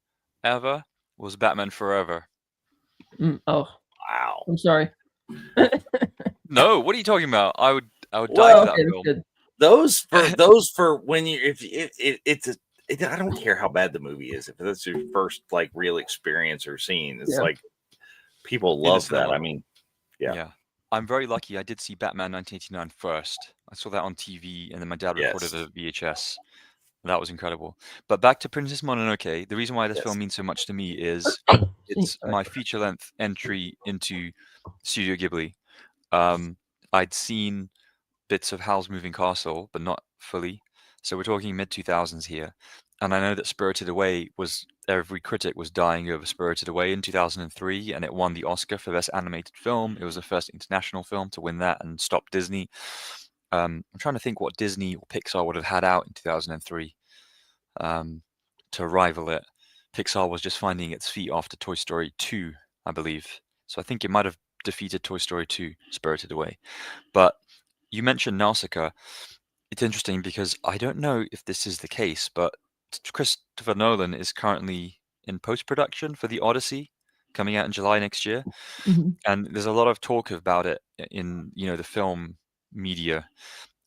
S3: ever was Batman Forever.
S2: Oh,
S1: Wow.
S2: I'm sorry.
S3: No, what are you talking about? I would die
S1: Well,
S3: for that
S2: Okay,
S3: film.
S2: good.
S1: Those for when you I don't care how bad the movie is. If that's your first like real experience or scene, it's
S2: Yeah.
S1: like people
S3: In the
S1: love that.
S3: cinema.
S1: I mean, yeah.
S3: I'm very lucky. I did see Batman 1989 first. I saw that on TV, and then my dad recorded a VHS. That was incredible. But back to Princess Mononoke, the reason why this film means so much to me is it's my feature-length entry into Studio Ghibli. I'd seen bits of Howl's Moving Castle, but not fully. So we're talking mid-2000s here. And I know that Spirited Away every critic was dying over Spirited Away in 2003, and it won the Oscar for Best Animated Film. It was the first international film to win that and stop Disney. I'm trying to think what Disney or Pixar would have had out in 2003 to rival it. Pixar was just finding its feet after Toy Story 2, I believe. So I think it might have defeated Toy Story 2, Spirited Away. But you mentioned Nausicaa. It's interesting because I don't know if this is the case, but Christopher Nolan is currently in post-production for The Odyssey, coming out in July next year. And there's a lot of talk about it in the film media.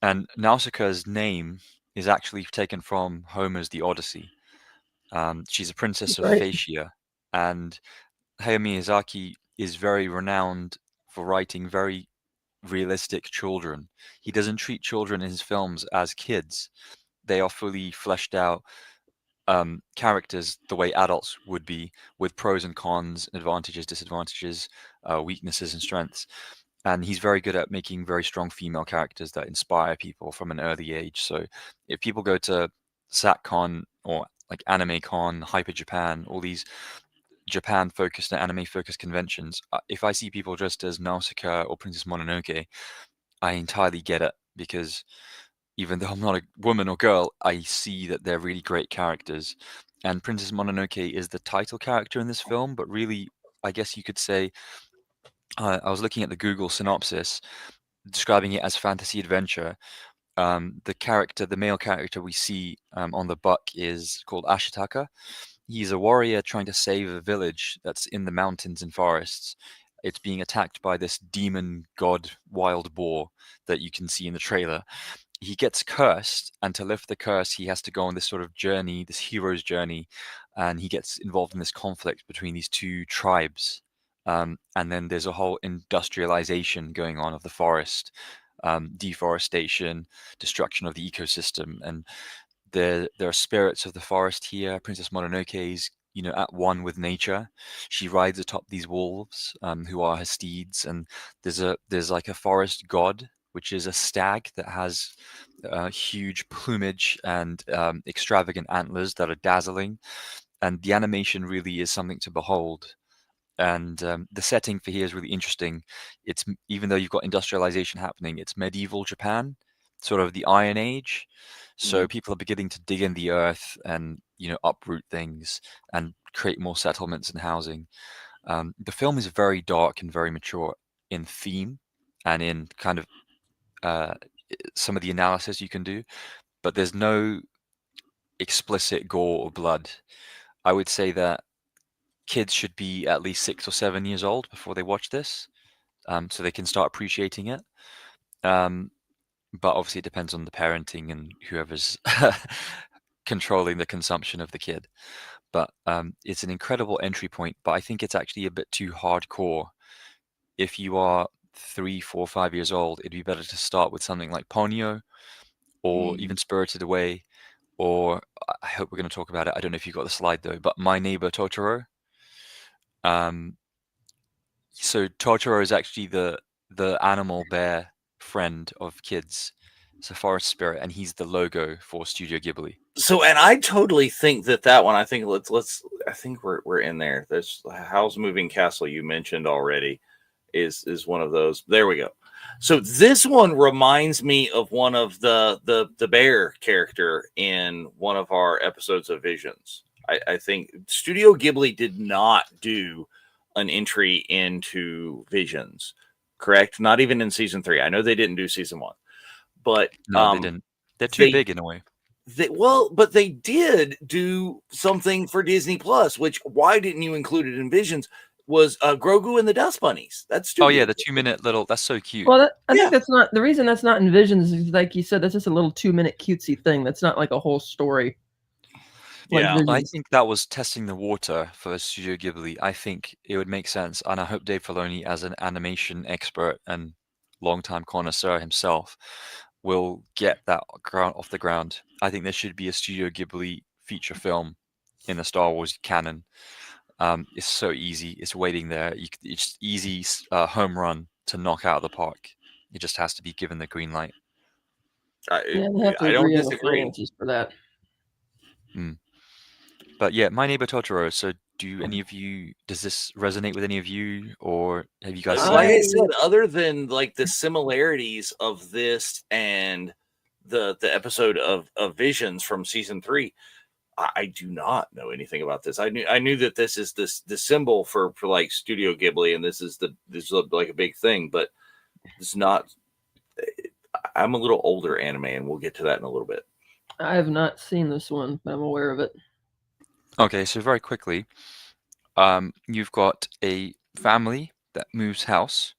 S3: And Nausicaa's name is actually taken from Homer's The Odyssey. She's a princess of Phaeacia, and Hayao Miyazaki is very renowned for writing very realistic children. He doesn't treat children in his films as kids. They are fully fleshed out characters the way adults would be, with pros and cons, advantages, disadvantages, weaknesses and strengths. And he's very good at making very strong female characters that inspire people from an early age. So if people go to SatCon or like AnimeCon, Hyper Japan, all these Japan-focused and anime-focused conventions, if I see people dressed as Nausicaa or Princess Mononoke, I entirely get it, because even though I'm not a woman or girl, I see that they're really great characters. And Princess Mononoke is the title character in this film, but really, I guess you could say, I was looking at the Google synopsis, describing it as fantasy adventure. The male character we see on the buck is called Ashitaka. He's a warrior trying to save a village that's in the mountains and forests. It's being attacked by this demon god wild boar that you can see in the trailer. He gets cursed, and to lift the curse, he has to go on this sort of journey, this hero's journey, and he gets involved in this conflict between these two tribes. And then there's a whole industrialization going on of the forest, deforestation, destruction of the ecosystem, and there are spirits of the forest here. Princess Mononoke is, at one with nature. She rides atop these wolves, who are her steeds, and there's like a forest god, which is a stag that has huge plumage and extravagant antlers that are dazzling. And the animation really is something to behold. And the setting for here is really interesting. Even though you've got industrialization happening, it's medieval Japan, sort of the Iron Age. So people are beginning to dig in the earth and uproot things and create more settlements and housing. The film is very dark and very mature in theme and in kind of some of the analysis you can do, but there's no explicit gore or blood. I would say that kids should be at least 6 or 7 years old before they watch this, so they can start appreciating it. But obviously, it depends on the parenting and whoever's controlling the consumption of the kid. But it's an incredible entry point, but I think it's actually a bit too hardcore. If you are 3, 4, 5 years old, it'd be better to start with something like Ponyo or even Spirited Away, or I hope we're going to talk about it. I don't know if you got the slide though, but My Neighbor Totoro. So Totoro is actually the animal bear friend of kids. It's a forest spirit, and he's the logo for Studio Ghibli.
S1: So, and I totally think that one. I think I think we're in there. There's Howl's Moving Castle you mentioned already is one of those. There we go. So this one reminds me of one of the bear character in one of our episodes of Visions. I think Studio Ghibli did not do an entry into Visions, correct? Not even in season 3. I know they didn't do season 1, but
S3: no, they didn't. They're too big in a way.
S1: But they did do something for Disney Plus. Which, why didn't you include it in Visions? Was Grogu and the Dust Bunnies? That's
S3: oh yeah, the 2-minute little. That's so cute.
S2: Well, I think that's not the reason. That's not in Visions. Is like you said, that's just a little 2-minute cutesy thing. That's not like a whole story.
S1: Yeah,
S3: I think that was testing the water for Studio Ghibli. I think it would make sense, and I hope Dave Filoni, as an animation expert and longtime connoisseur himself, will get that off the ground. I think there should be a Studio Ghibli feature film in the Star Wars canon. It's so easy. It's waiting there. It's easy home run to knock out of the park. It just has to be given the green light.
S2: They have to agree on the finances for that.
S3: But yeah, My Neighbor Totoro. So does this resonate with any of you, or have you guys seen
S1: like
S3: it?
S1: I said, other than like the similarities of this and the episode of Visions from season 3, I do not know anything about this. I knew that this is the symbol for like Studio Ghibli, and this is like a big thing, but it's not. I'm a little older anime, and we'll get to that in a little bit.
S2: I have not seen this one, but I'm aware of it.
S3: Okay, so very quickly, you've got a family that moves house,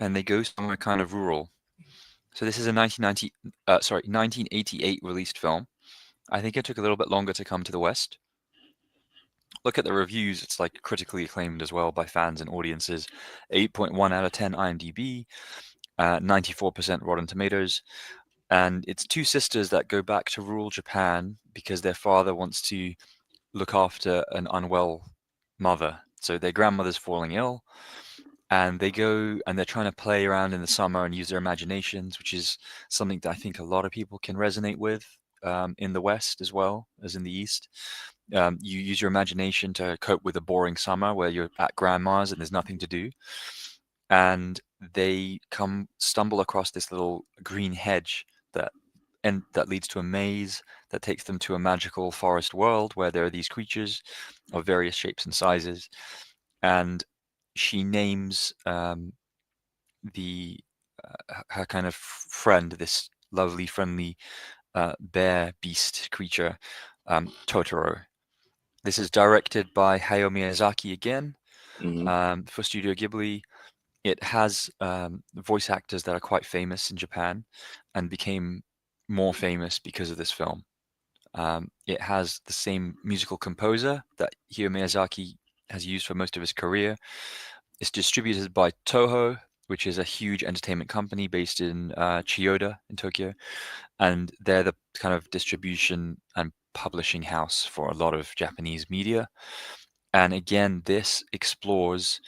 S3: and they go somewhere kind of rural. So this is a 1988 released film. I think it took a little bit longer to come to the West. Look at the reviews; it's like critically acclaimed as well by fans and audiences. 8.1 out of 10 IMDb, 94% Rotten Tomatoes. And it's two sisters that go back to rural Japan because their father wants to look after an unwell mother. So their grandmother's falling ill, and they go and they're trying to play around in the summer and use their imaginations, which is something that I think a lot of people can resonate with in the West as well as in the East. You use your imagination to cope with a boring summer where you're at grandma's and there's nothing to do. And they stumble across this little green hedge that leads to a maze that takes them to a magical forest world where there are these creatures of various shapes and sizes. And she names the her kind of friend, this lovely, friendly bear beast creature, Totoro. This is directed by Hayao Miyazaki again for Studio Ghibli. It has voice actors that are quite famous in Japan and became more famous because of this film. It has the same musical composer that Hayao Miyazaki has used for most of his career. It's distributed by Toho, which is a huge entertainment company based in Chiyoda in Tokyo. And they're the kind of distribution and publishing house for a lot of Japanese media. And again, this explores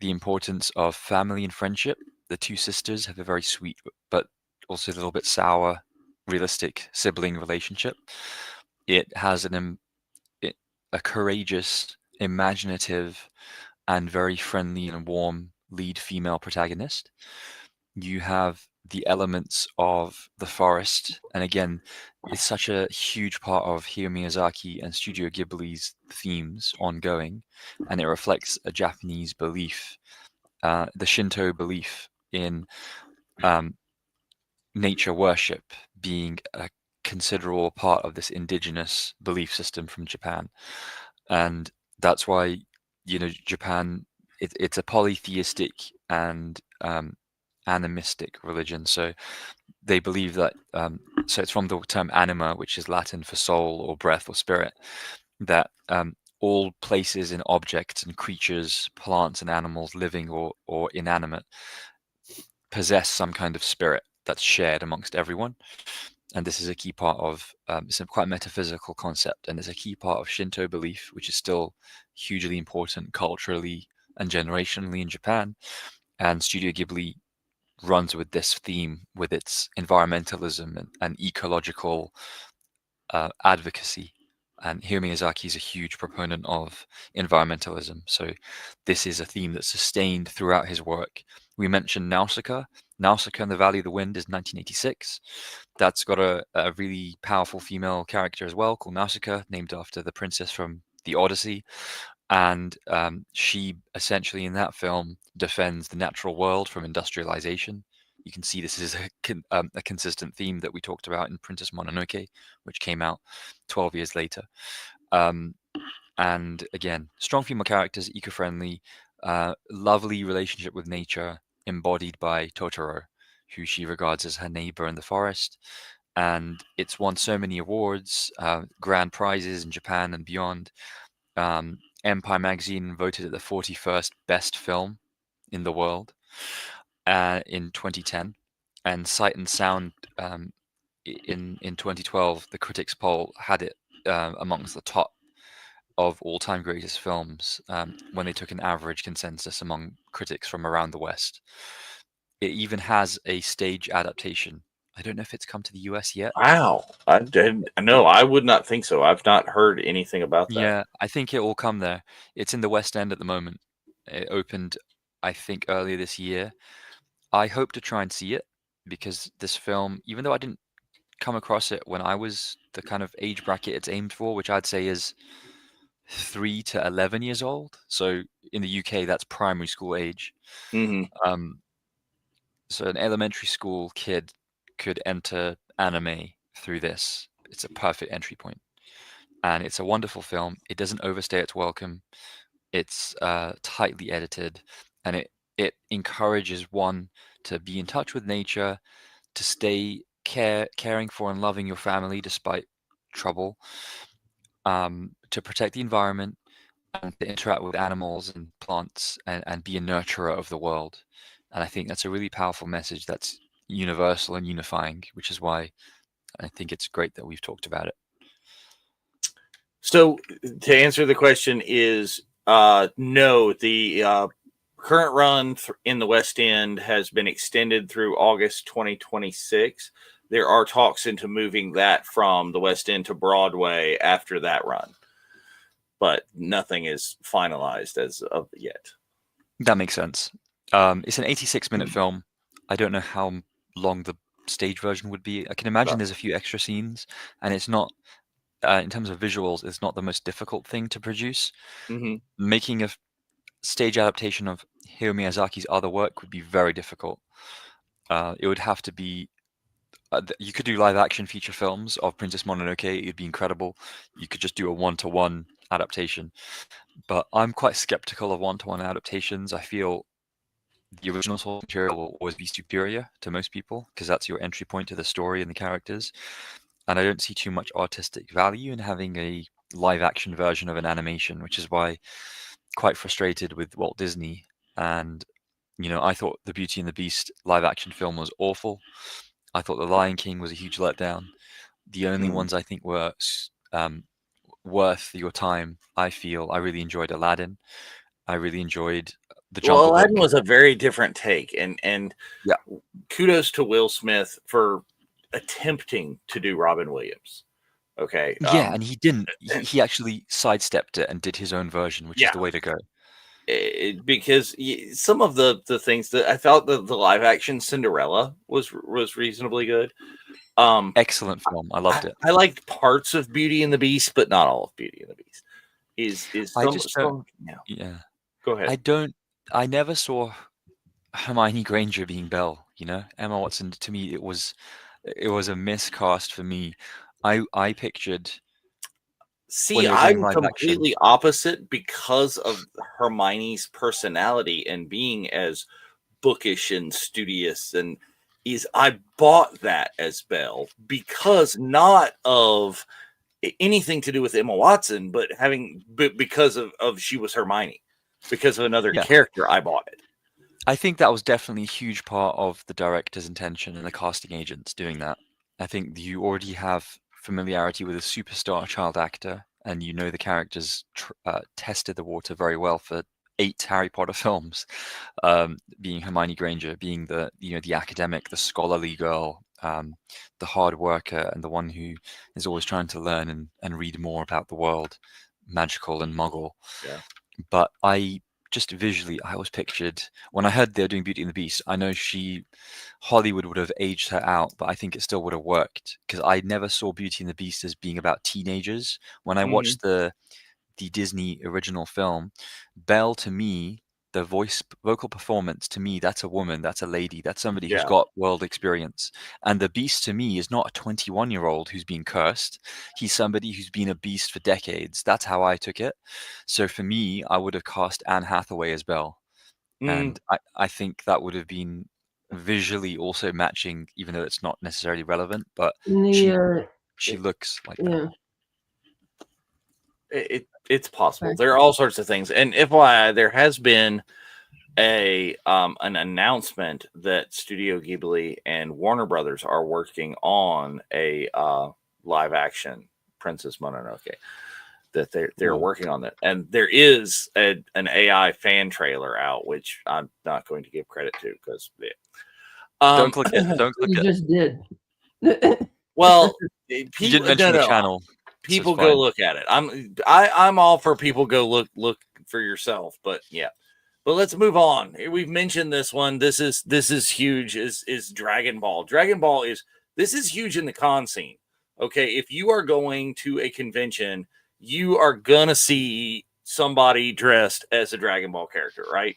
S3: the importance of family and friendship. The two sisters have a very sweet, but also a little bit sour, realistic sibling relationship. It has a courageous, imaginative, and very friendly and warm lead female protagonist. You have the elements of the forest, and again, it's such a huge part of Hayao Miyazaki and Studio Ghibli's themes ongoing, and it reflects a Japanese belief, the Shinto belief in nature worship being a considerable part of this indigenous belief system from Japan. And that's why Japan, it's a polytheistic and animistic religion. So they believe that, so it's from the term anima, which is Latin for soul or breath or spirit, that all places and objects and creatures, plants and animals, living or inanimate, possess some kind of spirit that's shared amongst everyone. And this is a key part of, it's a quite metaphysical concept, and it's a key part of Shinto belief, which is still hugely important culturally and generationally in Japan. And Studio Ghibli runs with this theme, with its environmentalism and ecological advocacy. And Hayao Miyazaki is a huge proponent of environmentalism. So this is a theme that's sustained throughout his work. We mentioned Nausicaa. Nausicaa and the Valley of the Wind is 1986. That's got a really powerful female character as well, called Nausicaa, named after the princess from the Odyssey. And she essentially in that film defends the natural world from industrialization. You can see this is a consistent theme that we talked about in Princess Mononoke, which came out 12 years later. And again, strong female characters, eco-friendly, lovely relationship with nature, embodied by Totoro, who she regards as her neighbor in the forest. And it's won so many awards, grand prizes in Japan and beyond. Empire magazine voted it the 41st best film in the world in 2010, and Sight and Sound in 2012, the critics poll had it amongst the top of all-time greatest films when they took an average consensus among critics from around the West. It even has a stage adaptation. I don't know if it's come to the US yet.
S1: Wow. I didn't. No, I would not think so. I've not heard anything about that.
S3: Yeah, I think it will come there. It's in the West End at the moment. It opened, I think, earlier this year. I hope to try and see it, because this film, even though I didn't come across it when I was the kind of age bracket it's aimed for, which I'd say is 3 to 11 years old. So in the UK, that's primary school age.
S1: Mm-hmm.
S3: So an elementary school kid could enter anime through this. It's a perfect entry point. And it's a wonderful film. It doesn't overstay its welcome. It's tightly edited, and it encourages one to be in touch with nature, to stay caring for and loving your family despite trouble, to protect the environment, and to interact with animals and plants, and be a nurturer of the world. And I think that's a really powerful message that's universal and unifying, which is why I think it's great that we've talked about it.
S1: So to answer the question is no, the current run in the West End has been extended through August 2026. There are talks into moving that from the West End to Broadway after that run, but nothing is finalized as of yet.
S3: That makes sense. It's an 86-minute film. I don't know how long the stage version would be. I can imagine there's a few extra scenes, and it's not, in terms of visuals, it's not the most difficult thing to produce.
S1: Mm-hmm.
S3: Making a stage adaptation of Hayao Miyazaki's other work would be very difficult. It would have to be, you could do live action feature films of Princess Mononoke. It'd be incredible. You could just do a one-to-one adaptation. But I'm quite skeptical of one-to-one adaptations. I feel the original source material will always be superior to most people, because that's your entry point to the story and the characters. And I don't see too much artistic value in having a live action version of an animation, which is why quite frustrated with Walt Disney. And I thought the Beauty and the Beast live action film was awful. I thought the Lion King was a huge letdown. The only ones I think were worth your time, I feel. I really enjoyed Aladdin. I really enjoyed the Jungle
S1: Aladdin
S3: Book.
S1: was a very different take, and
S3: yeah,
S1: kudos to Will Smith for attempting to do Robin Williams. Okay.
S3: Yeah, and he didn't. He actually sidestepped it and did his own version, which is the way to go.
S1: Because some of the things that I thought the live action Cinderella was reasonably good.
S3: Excellent film. I loved it.
S1: I liked parts of Beauty and the Beast, but not all of Beauty and the Beast.
S3: Yeah.
S1: Go ahead.
S3: I never saw Hermione Granger being Belle. Emma Watson, to me, it was a miscast for me. I pictured
S1: See, I'm completely opposite because of Hermione's personality and being as bookish and studious, and I bought that as Belle because not of anything to do with Emma Watson, but because of she was Hermione, because of another character. I bought it.
S3: I think that was definitely a huge part of the director's intention and the casting agents doing that. I think you already have familiarity with a superstar child actor, and you know the characters tested the water very well for 8 Harry Potter films, being Hermione Granger, being the academic, the scholarly girl, the hard worker, and the one who is always trying to learn and read more about the world, magical and muggle.
S1: Yeah.
S3: But I just visually, I was pictured, when I heard they're doing Beauty and the Beast, I know Hollywood would have aged her out, but I think it still would have worked, because I never saw Beauty and the Beast as being about teenagers. When I watched the Disney original film, Belle, to me, the vocal performance, to me, that's a woman, that's a lady, that's somebody who's got world experience. And the Beast, to me, is not a 21-year-old who's been cursed. He's somebody who's been a beast for decades. That's how I took it. So for me, I would have cast Anne Hathaway as Belle. And I think that would have been visually also matching, even though it's not necessarily relevant, but she looks like that.
S1: It's possible. There are all sorts of things. And FYI, there has been an announcement that Studio Ghibli and Warner Brothers are working on a live action Princess Mononoke. That they're working on that, and there is an AI fan trailer out, which I'm not going to give credit to because
S3: don't click it. Don't click
S2: it. You just did.
S1: Well,
S3: you didn't mention the channel.
S1: People go look at it. I'm all for people go look for yourself, but yeah. But let's move on. We've mentioned this one. This is huge. Is Dragon Ball. Dragon Ball this is huge in the con scene. Okay, if you are going to a convention, you are gonna see somebody dressed as a Dragon Ball character, right?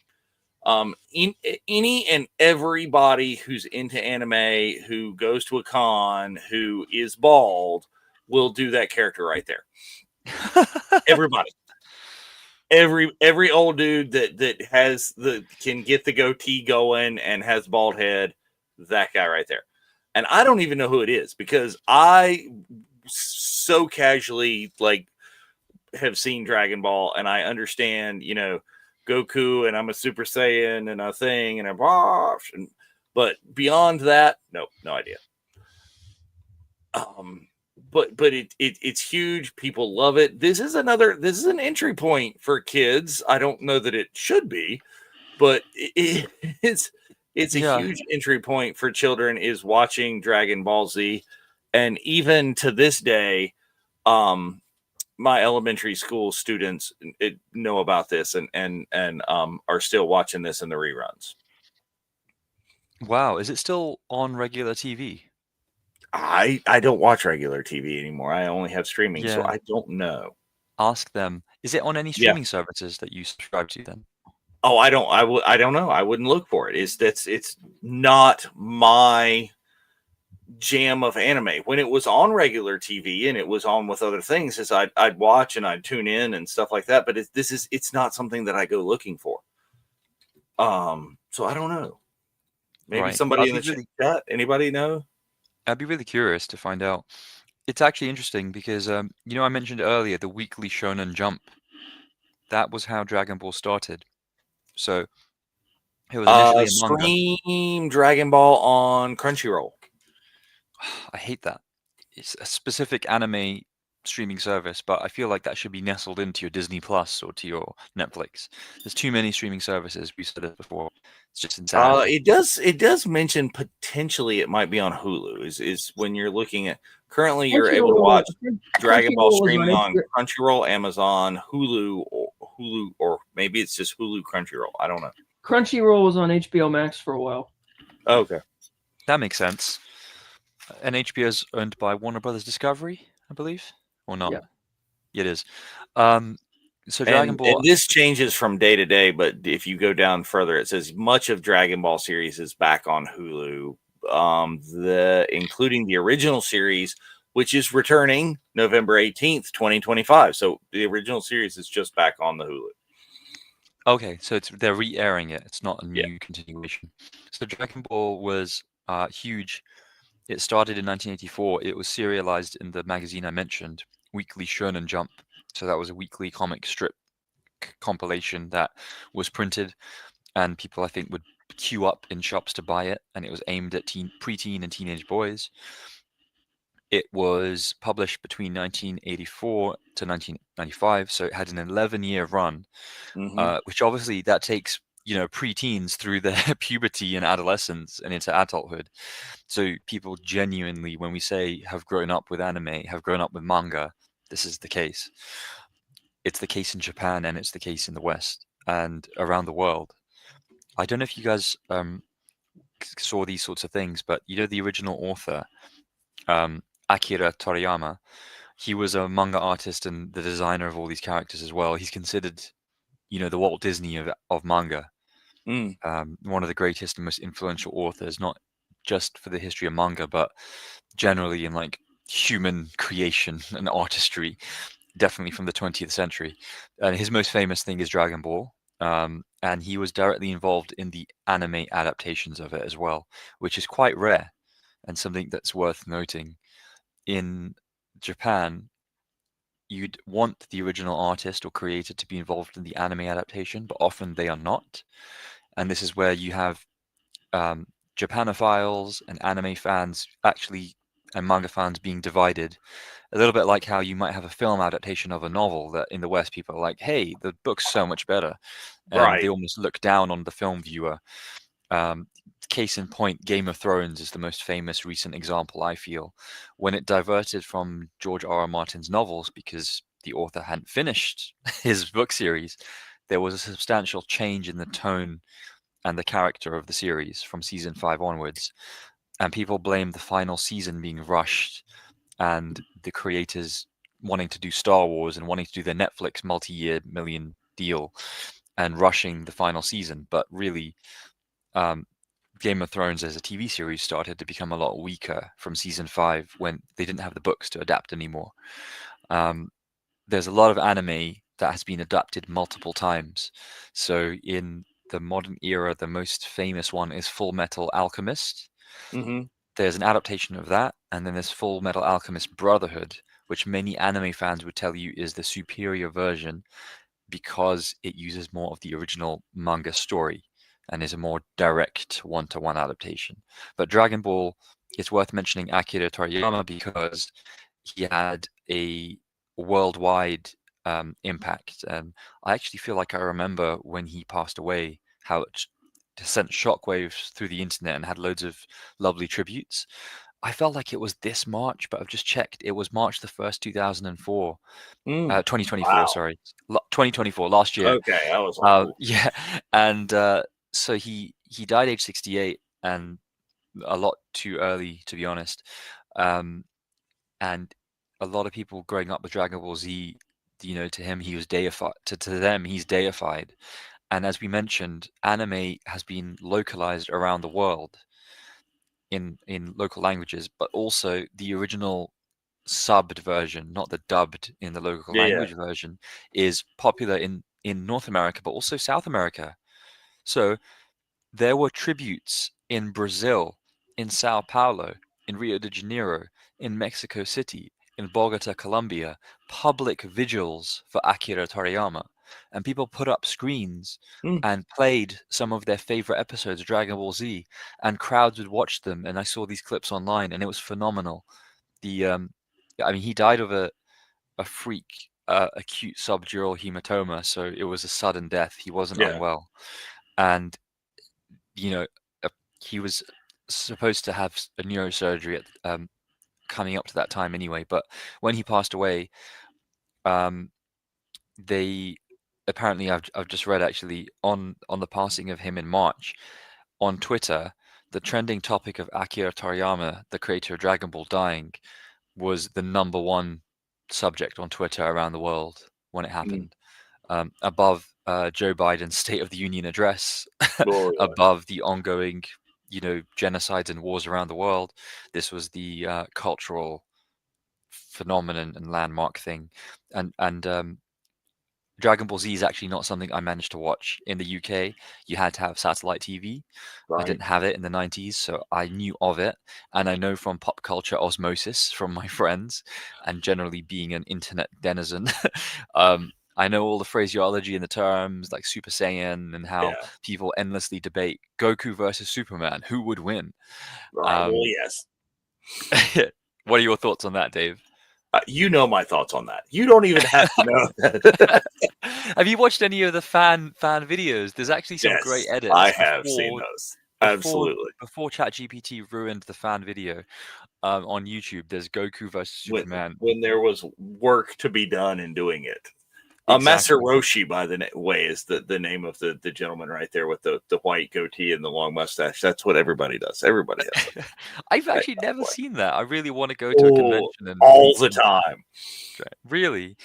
S1: Any and everybody who's into anime, who goes to a con, who is bald, will do that character right there. Everybody, every old dude that has can get the goatee going and has bald head, that guy right there. And I don't even know who it is because I so casually have seen Dragon Ball, and I understand, Goku, and I'm a Super Saiyan and a thing and a bosh, but beyond that, no idea. But it's huge. People love it. This is an entry point for kids. I don't know that it should be, but it's a huge entry point for children, is watching Dragon Ball Z. And even to this day, my elementary school students know about this and are still watching this in the reruns.
S3: Wow. Is it still on regular TV?
S1: I don't watch regular TV anymore. I only have streaming, so I don't know.
S3: Ask them. Is it on any streaming services that you subscribe to then?
S1: Oh, I don't know. I wouldn't look for it. It's not my jam of anime. When it was on regular TV and it was on with other things, I'd watch and I'd tune in and stuff like that. But it's not something that I go looking for. So I don't know. Maybe somebody in the chat. Anybody know?
S3: I'd be really curious to find out. It's actually interesting because I mentioned earlier the weekly Shonen Jump. That was how Dragon Ball started. So it was initially a manga.
S1: Stream Dragon Ball on Crunchyroll.
S3: I hate that. It's a specific anime streaming service, but I feel like that should be nestled into your Disney Plus or to your Netflix. There's too many streaming services. We said it before. It's just insane.
S1: It does mention potentially it might be on Hulu. Is when you're looking at currently you're able to watch Dragon Ball streaming on Crunchyroll, Amazon, Hulu, or maybe it's just Hulu Crunchyroll. I don't know.
S2: Crunchyroll was on HBO Max for a while.
S1: Okay,
S3: that makes sense. And HBO is owned by Warner Brothers Discovery, I believe, or not?
S2: Yeah,
S3: it is. So Dragon Ball.
S1: And this changes from day to day, but if you go down further, it says much of Dragon Ball series is back on Hulu, including the original series, which is returning November 18th, 2025. So the original series is just back on the Hulu.
S3: Okay, so they're re-airing it. It's not a new continuation. So Dragon Ball was huge. It started in 1984. It was serialized in the magazine I mentioned, Weekly Shonen Jump. So that was a weekly comic strip compilation that was printed, and people, I think, would queue up in shops to buy it, and it was aimed at preteen and teenage boys. It was published between 1984 to 1995, so it had an 11-year run, which obviously that takes preteens through their puberty and adolescence and into adulthood. So people genuinely, when we say have grown up with anime, have grown up with manga, this is the case. It's the case in Japan, and it's the case in the West and around the world. I don't know if you guys saw these sorts of things, but the original author, Akira Toriyama, he was a manga artist and the designer of all these characters as well. He's considered, the Walt Disney of manga. One of the greatest and most influential authors, not just for the history of manga, but generally in like human creation and artistry, definitely from the 20th century. And his most famous thing is Dragon Ball. And he was directly involved in the anime adaptations of it as well, which is quite rare and something that's worth noting. In Japan, you'd want the original artist or creator to be involved in the anime adaptation, but often they are not. And this is where you have Japanophiles and anime fans and manga fans being divided. A little bit like how you might have a film adaptation of a novel that in the West people are like, hey, the book's so much better. And they almost look down on the film viewer. Case in point, Game of Thrones is the most famous recent example, I feel. When it diverted from George R.R. Martin's novels because the author hadn't finished his book series, there was a substantial change in the tone and the character of the series from season 5 onwards. And people blame the final season being rushed and the creators wanting to do Star Wars and wanting to do their Netflix multi-year million deal and rushing the final season. But really, Game of Thrones as a TV series started to become a lot weaker from season 5 when they didn't have the books to adapt anymore. There's a lot of anime that has been adapted multiple times. So in the modern era, the most famous one is Full Metal Alchemist. There's an adaptation of that, and then there's Full Metal Alchemist Brotherhood, which many anime fans would tell you is the superior version because it uses more of the original manga story and is a more direct one-to-one adaptation. But Dragon Ball, it's worth mentioning Akira Toriyama because he had a worldwide impact. And I actually feel like I remember when he passed away, how it sent shockwaves through the internet and had loads of lovely tributes. I felt like it was this March, but I've just checked. It was March the 1st, 2004. 2024,
S1: wow.
S3: sorry. 2024, last year.
S1: Okay, I was old.
S3: Yeah. And so he died age 68 and a lot too early, to be honest. And a lot of people growing up with Dragon Ball Z, to him, he was deified. To them, he's deified. And as we mentioned, anime has been localized around the world in local languages, but also the original subbed version, not the dubbed in the local language version, is popular in North America, but also South America. So there were tributes in Brazil, in Sao Paulo, in Rio de Janeiro, in Mexico City, in Bogota, Colombia, public vigils for Akira Toriyama. And people put up screens and played some of their favorite episodes of Dragon Ball Z, and crowds would watch them. And I saw these clips online, and it was phenomenal. He died of a freak acute subdural hematoma, so it was a sudden death. He wasn't unwell, and he was supposed to have a neurosurgery at coming up to that time anyway. But when he passed away, they apparently I've just read actually on the passing of him in March on Twitter, the trending topic of Akira Toriyama, the creator of Dragon Ball, dying was the #1 subject on Twitter around the world when it happened, above Joe Biden's State of the Union address, above the ongoing, genocides and wars around the world. This was the cultural phenomenon and landmark thing, and Dragon Ball Z is actually not something I managed to watch in the UK. You had to have satellite TV. I
S1: Right.
S3: didn't have it in the 90s, so I knew of it. And I know from pop culture osmosis from my friends and generally being an internet denizen, I know all the phraseology and the terms like Super Saiyan and how
S1: Yeah.
S3: people endlessly debate Goku versus Superman, who would win?
S1: Right. Well, yes.
S3: What are your thoughts on that, Dave?
S1: You know my thoughts on that. You don't even have to know that.
S3: Have you watched any of the fan videos? There's actually some great
S1: Yes,
S3: edits
S1: I have seen those. Absolutely.
S3: before ChatGPT ruined the fan video on YouTube. There's Goku versus Superman.
S1: When there was work to be done in doing it.
S3: Exactly.
S1: Master Roshi, by the way, is the name of the gentleman right there with the white goatee and the long mustache. That's what everybody does. Everybody has it.
S3: I've actually never seen that. I really want to go to a
S1: Oh,
S3: convention and
S1: all the time.
S3: Really?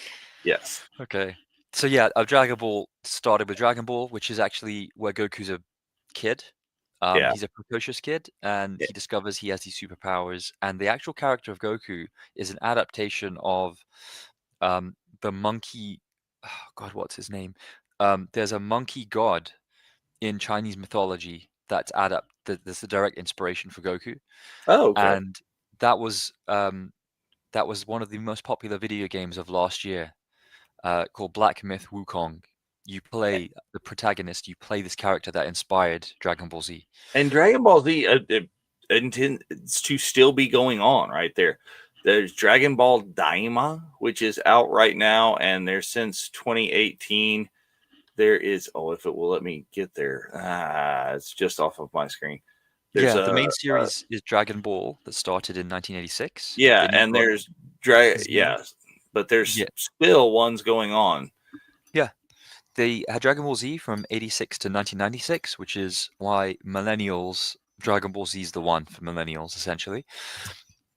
S1: Yes.
S3: Okay. So yeah, Dragon Ball started with Dragon Ball, which is actually where Goku's a kid.
S1: Yeah.
S3: He's a precocious kid, and he discovers he has these superpowers. And the actual character of Goku is an adaptation of the monkey. Oh God, what's his name? There's a monkey god in Chinese mythology that's that's the direct inspiration for Goku.
S1: Oh, okay.
S3: And that was one of the most popular video games of last year, called Black Myth Wukong. You play the protagonist. You play this character that inspired Dragon Ball Z.
S1: And Dragon Ball Z intends to still be going on right there. There's Dragon Ball Daima, which is out right now, and there's since 2018. There is, if it will let me get there, it's just off of my screen. There's
S3: the main series is Dragon Ball that started in 1986.
S1: Yeah, and there's but there's still ones going on.
S3: Yeah, they had Dragon Ball Z from 86 to 1996, which is why millennials, Dragon Ball Z is the one for millennials, essentially.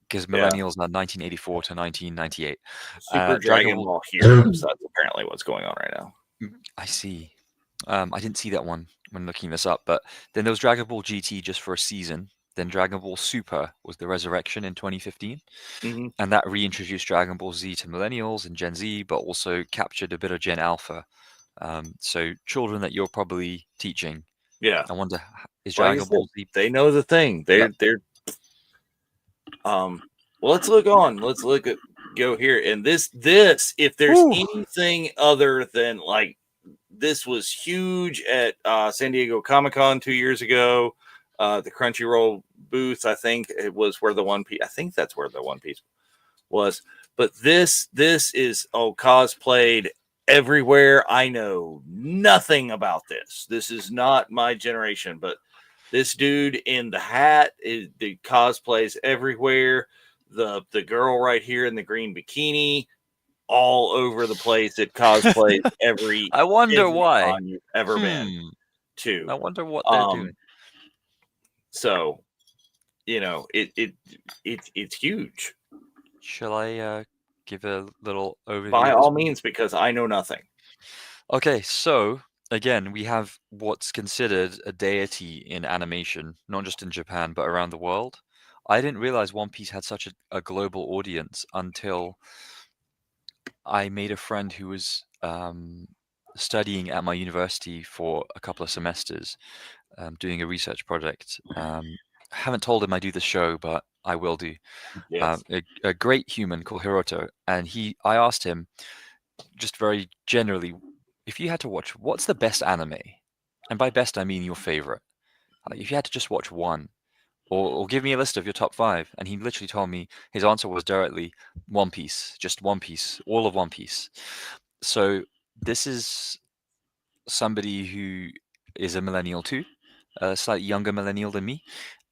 S3: Because millennials are 1984 to 1998.
S1: Super Dragon Ball Heroes, that's apparently what's going on right now.
S3: I see. I didn't see that one when looking this up, but then there was Dragon Ball GT just for a season. Then Dragon Ball Super was the resurrection in 2015. And that reintroduced Dragon Ball Z to millennials and Gen Z, but also captured a bit of Gen Alpha. So children that you're probably teaching.
S1: Yeah.
S3: I wonder, is Dragon Ball Z...
S1: They know the thing. They're well, let's look on. Let's go here. And this, if there's anything other than like, this was huge at San Diego Comic-Con 2 years ago. The Crunchyroll booth, I think it was where the One Piece. I think that's where the One Piece was. But this is cosplayed everywhere. I know nothing about this. This is not my generation, but this dude in the hat the cosplays everywhere. The girl right here in the green bikini, all over the place. It cosplays every.
S3: I wonder why
S1: you've ever been to.
S3: I wonder what they're doing.
S1: So, it's huge.
S3: Shall I give a little overview?
S1: By all means, because I know nothing.
S3: Okay, so again, we have what's considered a deity in animation, not just in Japan, but around the world. I didn't realize One Piece had such a global audience until I made a friend who was studying at my university for a couple of semesters, doing a research project. I haven't told him I do the show, but I will do.
S1: Yes.
S3: A great human called Hiroto, and I asked him, just very generally, if you had to watch, what's the best anime? And by best, I mean your favorite. Like, if you had to just watch one, or give me a list of your top 5. And he literally told me his answer was directly One Piece, just One Piece, all of One Piece. So this is somebody who is a millennial too, a slightly younger millennial than me.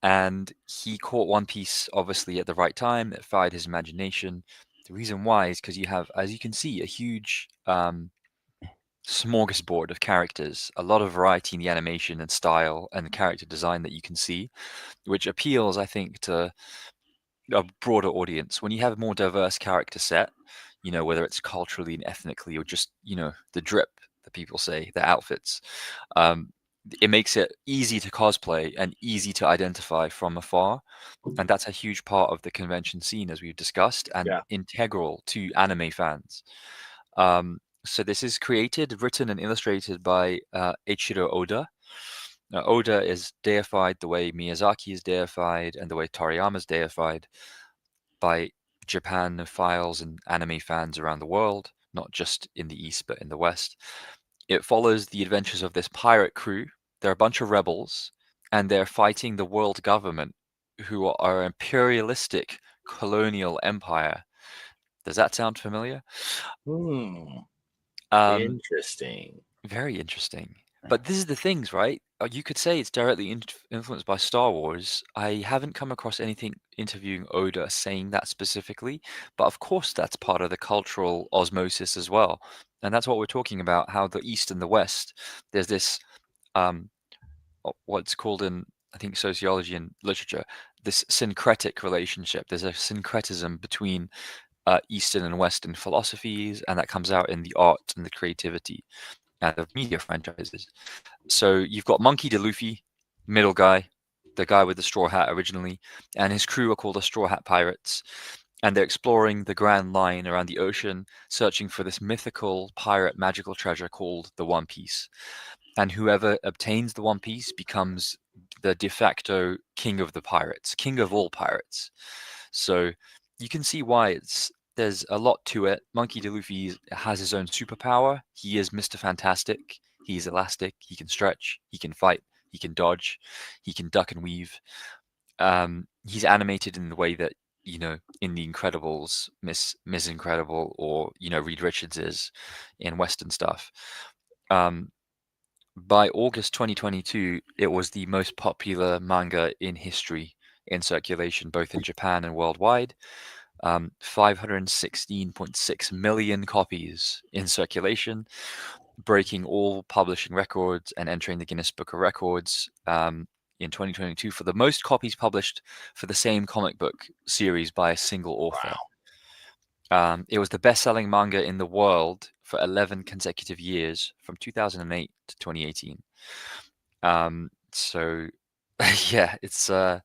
S3: And he caught One Piece obviously at the right time. It fired his imagination. The reason why is because you have, as you can see, a huge smorgasbord of characters, a lot of variety in the animation and style and the character design that you can see, which appeals, I think, to a broader audience. When you have a more diverse character set, whether it's culturally and ethnically or just, the drip that people say, the outfits, it makes it easy to cosplay and easy to identify from afar. And that's a huge part of the convention scene, as we've discussed, and integral to anime fans. So this is created, written, and illustrated by Eiichiro Oda. Oda is deified the way Miyazaki is deified and the way Toriyama is deified by Japanophiles and anime fans around the world, not just in the East, but in the West. It follows the adventures of this pirate crew. They're a bunch of rebels, and they're fighting the world government, who are an imperialistic colonial empire. Does that sound familiar?
S1: Interesting.
S3: Very interesting. But this is the things, right? You could say it's directly influenced by Star Wars. I haven't come across anything interviewing Oda saying that specifically, but of course that's part of the cultural osmosis as well. And that's what we're talking about, how the East and the West, there's this what's called in, I think, sociology and literature, this syncretic relationship. There's a syncretism between Eastern and Western philosophies, and that comes out in the art and the creativity and of media franchises. So you've got Monkey D. Luffy, middle guy, the guy with the straw hat originally, and his crew are called the Straw Hat Pirates. And they're exploring the Grand Line around the ocean, searching for this mythical pirate magical treasure called the One Piece. And whoever obtains the One Piece becomes the de facto king of the pirates, king of all pirates. So you can see why there's a lot to it. Monkey D. Luffy has his own superpower. He is Mr. Fantastic. He's elastic. He can stretch. He can fight. He can dodge. He can duck and weave. He's animated in the way that, in The Incredibles, Miss Incredible, or Reed Richards is in Western stuff. By August 2022, it was the most popular manga in history in circulation, both in Japan and worldwide. 516.6 million copies in circulation, breaking all publishing records and entering the Guinness Book of Records in 2022 for the most copies published for the same comic book series by a single author. Wow. It was the best-selling manga in the world for 11 consecutive years, from 2008 to 2018. So, yeah, it's been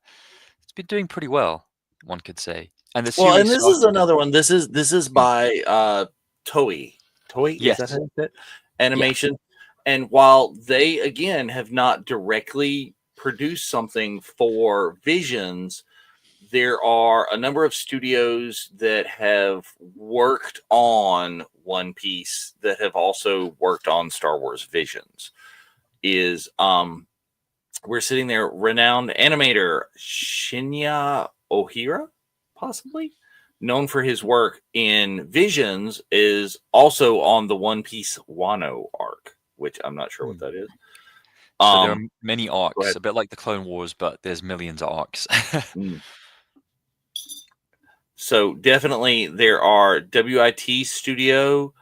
S3: doing pretty well, one could say. And the series
S1: and this is another one. This is by Toei. Toei,
S3: yes.
S1: Is that how you say it? Animation. Yeah. And while they again have not directly produced something for Visions, there are a number of studios that have worked on One Piece that have also worked on Star Wars Visions. We're sitting there, renowned animator Shinya Ohira, possibly known for his work in Visions, is also on the One Piece Wano arc, which I'm not sure what that is.
S3: So there are many arcs, a bit like the Clone Wars, but there's millions of arcs.
S1: So definitely there are WIT Studio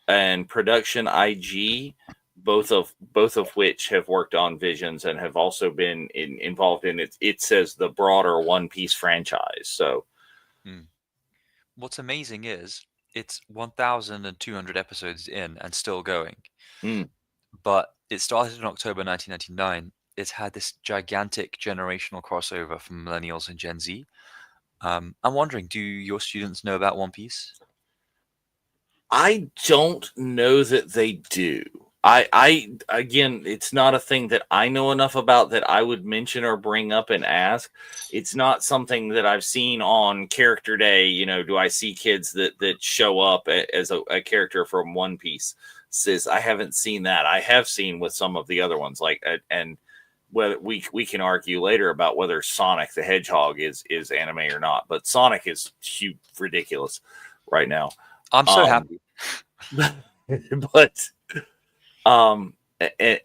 S1: and Production IG, both of which have worked on Visions and have also been involved in it. It says the broader One Piece franchise. So
S3: what's amazing is it's 1,200 episodes in and still going. But it started in October 1999. It's had this gigantic generational crossover from millennials and Gen Z. I'm wondering, do your students know about One Piece?
S1: I don't know that they do. I again, it's not a thing that I know enough about that I would mention or bring up and ask. It's not something that I've seen on Character Day. Do I see kids that show up as a character from One Piece? Says I haven't seen that. I have seen with some of the other ones, and whether we can argue later about whether Sonic the Hedgehog is anime or not. But Sonic is huge, ridiculous right now.
S3: I'm so happy.
S1: But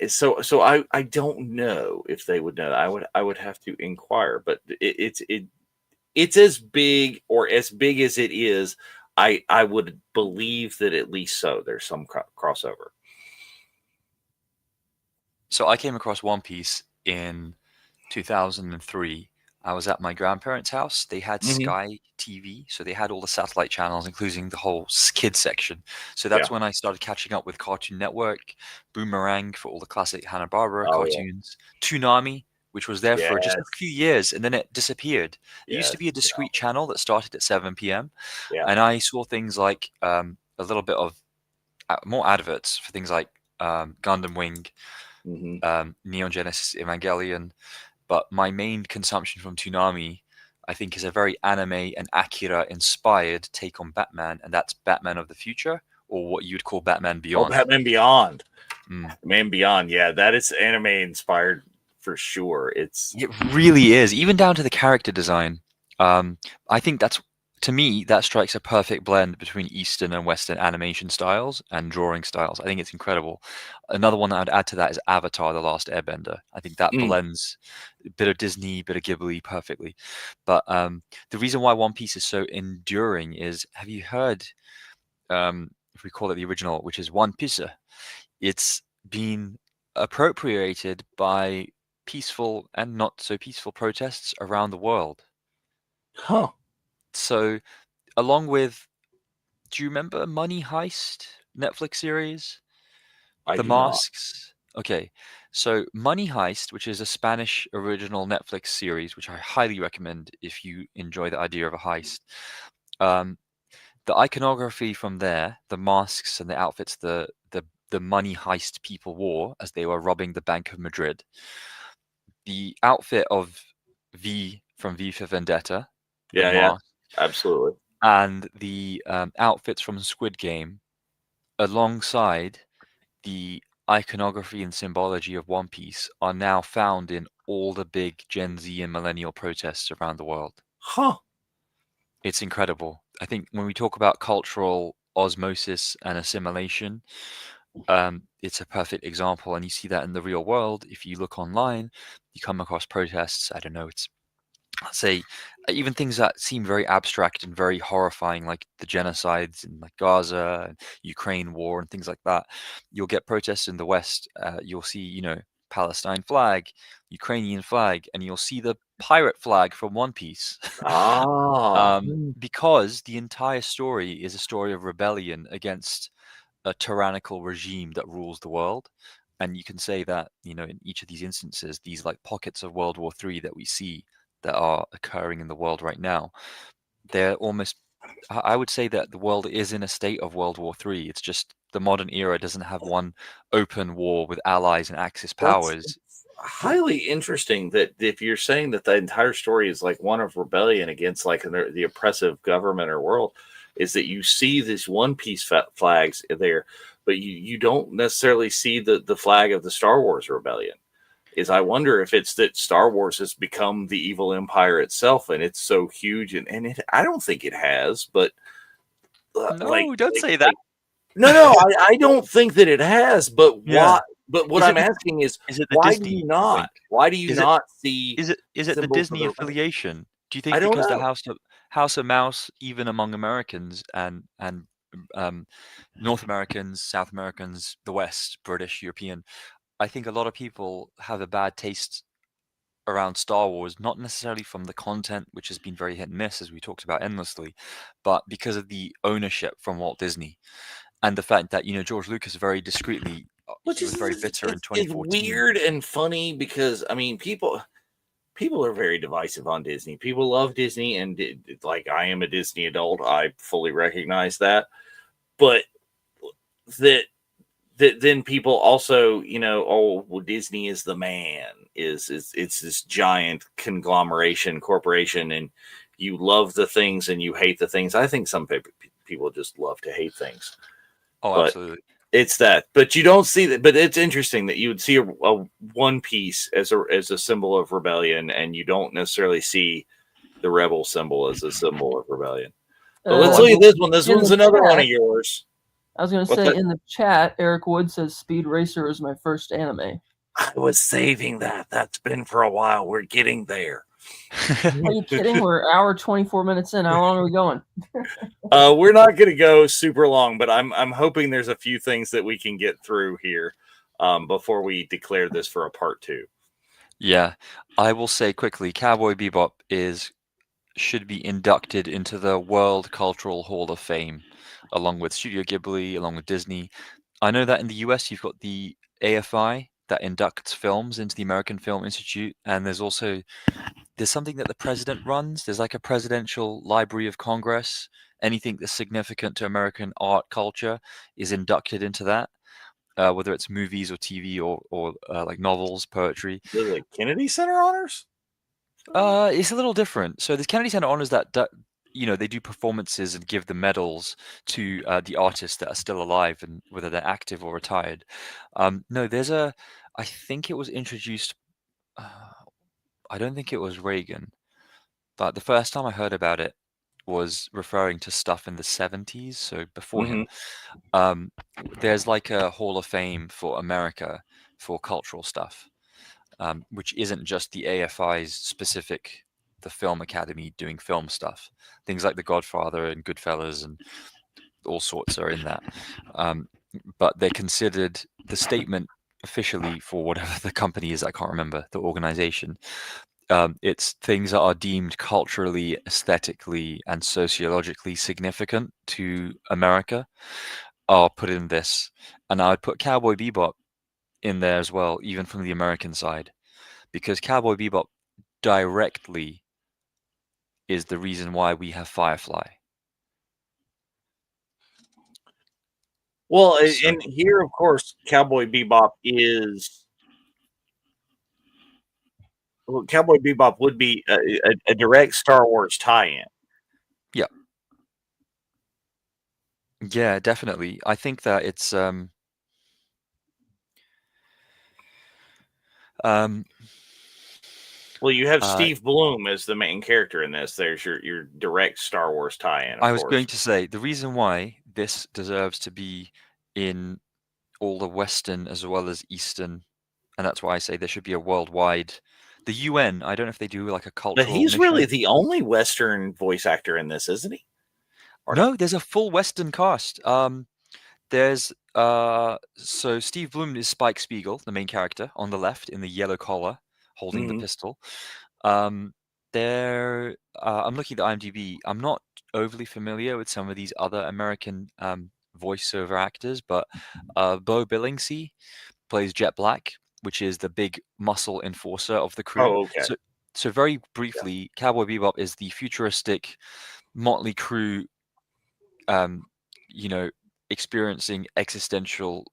S1: so I don't know if they would know. I would have to inquire, but it's as big as it is. I would believe that at least so. There's some crossover.
S3: So I came across One Piece in 2003 I was at my grandparents' house. They had Sky TV, so they had all the satellite channels, including the whole kids section. So that's when I started catching up with Cartoon Network, Boomerang for all the classic Hanna-Barbera cartoons, Toonami, which was there for just a few years, and then it disappeared. It used to be a discrete channel that started at 7 p.m. And I saw things like a little bit of more adverts for things like Gundam Wing, Neon Genesis Evangelion. But my main consumption from Toonami, I think, is a very anime and Akira-inspired take on Batman, and that's Batman of the Future, or what you'd call Batman Beyond.
S1: Oh, Batman Beyond. Man Beyond, yeah, that is anime-inspired for sure. It
S3: really is, even down to the character design. I think that's, to me, that strikes a perfect blend between Eastern and Western animation styles and drawing styles. I think it's incredible. Another one that I'd add to that is Avatar: The Last Airbender. I think that blends a bit of Disney, bit of Ghibli perfectly. But the reason why One Piece is so enduring is, have you heard, if we call it the original, which is One Piece, it's been appropriated by peaceful and not so peaceful protests around the world. So, along with, do you remember Money Heist Netflix series? The Masks. Okay, so Money Heist, which is a Spanish original Netflix series, which I highly recommend if you enjoy the idea of a heist. The iconography from there, the masks and the outfits, the Money Heist people wore as they were robbing the Bank of Madrid. The outfit of V from V for Vendetta.
S1: Yeah, absolutely.
S3: And the outfits from Squid Game, alongside the iconography and symbology of One Piece, are now found in all the big Gen Z and millennial protests around the world. It's incredible. I think when we talk about cultural osmosis and assimilation, it's a perfect example, and you see that in the real world. If you look online, you come across protests. I don't know, let's say even things that seem very abstract and very horrifying, like the genocides in like Gaza and Ukraine war and things like that. You'll get protests in the West. You'll see, Palestine flag, Ukrainian flag, and you'll see the pirate flag from One Piece. Because the entire story is a story of rebellion against a tyrannical regime that rules the world. And you can say that, in each of these instances, these like pockets of World War III that we see that are occurring in the world right now, they're almost, I would say that the world is in a state of World War III. It's just the modern era doesn't have one open war with allies and Axis powers.
S1: That's highly interesting that if you're saying that the entire story is like one of rebellion against like the oppressive government or world, is that you see these One Piece flags there, but you don't necessarily see the flag of the Star Wars rebellion. I wonder if it's that Star Wars has become the evil empire itself, and it's so huge, and I don't think it has, but
S3: no, don't say that.
S1: No, I don't think that it has, but why? But what I'm asking is why do you not? Why do you not see?
S3: Is it the Disney affiliation? Do you think because the House of Mouse, even among Americans and North Americans, South Americans, the West, British, European, I think a lot of people have a bad taste around Star Wars, not necessarily from the content, which has been very hit and miss, as we talked about endlessly, but because of the ownership from Walt Disney and the fact that, George Lucas very discreetly, he was very bitter in 2014.
S1: It's weird and funny because, I mean, people are very divisive on Disney. People love Disney, and like I am a Disney adult. I fully recognize that. But then people also, Disney is the man. It's this giant conglomeration corporation, and you love the things and you hate the things. I think some people just love to hate things.
S3: Oh, absolutely.
S1: It's that, but you don't see that. But it's interesting that you would see a One Piece as a symbol of rebellion, and you don't necessarily see the rebel symbol as a symbol of rebellion. But let's look at this one. This one's another one of yours.
S2: I was going to say in the chat, Eric Wood says Speed Racer is my first anime.
S1: I was saving that. That's been for a while. We're getting there.
S2: Are you kidding? We're an hour 24 minutes in. How long are we going?
S1: We're not going to go super long, but I'm hoping there's a few things that we can get through here before we declare this for a part 2.
S3: Yeah, I will say quickly, Cowboy Bebop should be inducted into the World Cultural Hall of Fame, along with Studio Ghibli, along with Disney. I know that in the US you've got the AFI that inducts films into the American Film Institute, and there's something that the president runs. There's like a presidential Library of Congress. Anything that's significant to American art culture is inducted into that, whether it's movies or TV or like novels, poetry.
S1: The Kennedy Center honors?
S3: It's a little different. So the Kennedy Center honors they do performances and give the medals to the artists that are still alive and whether they're active or retired. No, I think it was introduced. I don't think it was Reagan, but the first time I heard about it was referring to stuff in the 70s, so before him. Um, there's like a Hall of Fame for America for cultural stuff, which isn't just the AFI's specific, the Film Academy doing film stuff. Things like The Godfather and Goodfellas and all sorts are in that. But they're considered the statement officially for whatever the company is. I can't remember the organization. It's things that are deemed culturally, aesthetically, and sociologically significant to America are put in this. And I would put Cowboy Bebop in there as well, even from the American side, because Cowboy Bebop directly is the reason why we have Firefly.
S1: Well, and here, of course, Cowboy Bebop is. Well, Cowboy Bebop would be a direct Star Wars tie-in.
S3: Yeah. Yeah, definitely. I think that it's
S1: well, you have Steve Bloom as the main character in this. There's your direct Star Wars tie-in, of
S3: I was
S1: course.
S3: going to say the reason why this deserves to be in all the Western as well as Eastern, and that's why I say there should be a worldwide. The UN, I don't know if they do like a cultural.
S1: But he's
S3: mission.
S1: really the only Western voice actor in this, isn't he?
S3: No, there's a full Western cast. There's so Steve Bloom is Spike Spiegel, the main character on the left in the yellow collar, holding the pistol. I'm looking at IMDb. I'm not overly familiar with some of these other American voiceover actors, but Bo Billingsley plays Jet Black, which is the big muscle enforcer of the crew.
S1: Oh, okay.
S3: So very briefly, Cowboy Bebop is the futuristic motley crew, experiencing existential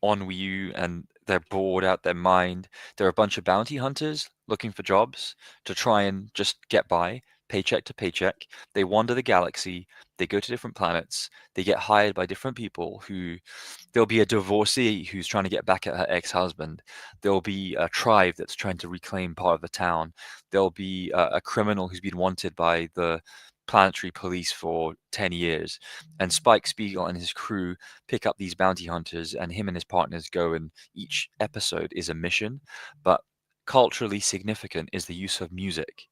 S3: ennui, and they're bored out their mind. They're a bunch of bounty hunters looking for jobs to try and just get by, paycheck to paycheck. They wander the galaxy. They go to different planets. They get hired by different people there'll be a divorcee who's trying to get back at her ex-husband. There'll be a tribe that's trying to reclaim part of the town. There'll be a criminal who's been wanted by the planetary police for 10 years, and Spike Spiegel and his crew pick up these bounty hunters, and him and his partners go, and each episode is a mission. But culturally significant is the use of music.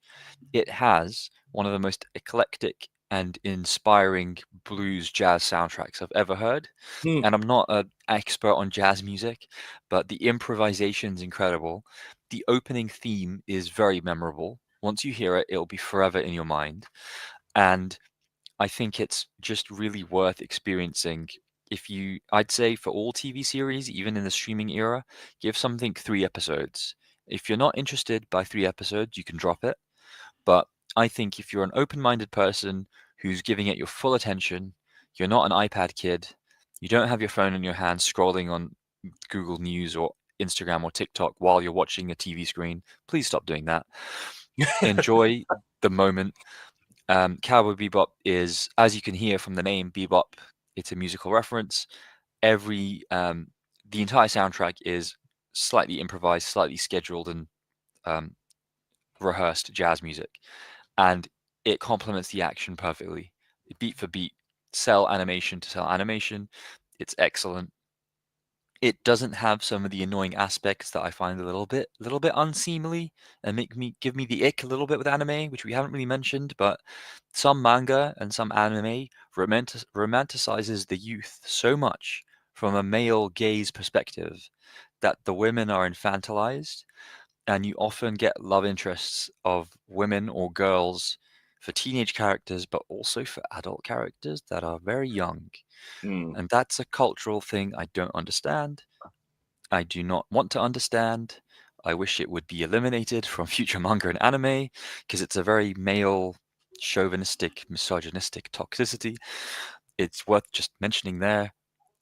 S3: It has one of the most eclectic and inspiring blues jazz soundtracks I've ever heard. And I'm not an expert on jazz music, but the improvisation's incredible. The opening theme is very memorable. Once you hear it, it'll be forever in your mind. And I think it's just really worth experiencing. I'd say for all TV series, even in the streaming era, give something 3 episodes. If you're not interested by 3 episodes, you can drop it. But I think if you're an open-minded person who's giving it your full attention, you're not an iPad kid, you don't have your phone in your hand scrolling on Google News or Instagram or TikTok while you're watching a TV screen, please stop doing that. Enjoy the moment. Cowboy Bebop is, as you can hear from the name, Bebop. It's a musical reference. The entire soundtrack is slightly improvised, slightly scheduled, and rehearsed jazz music, and it complements the action perfectly, beat for beat, cell animation to cell animation. It's excellent. It doesn't have some of the annoying aspects that I find a little bit unseemly and give me the ick a little bit with anime, which we haven't really mentioned. But some manga and some anime romanticizes the youth so much from a male gaze perspective that the women are infantilized. and you often get love interests of women or girls for teenage characters, but also for adult characters that are very young. And that's a cultural thing I don't understand. I do not want to understand. I wish it would be eliminated from future manga and anime because it's a very male, chauvinistic, misogynistic toxicity. It's worth just mentioning there.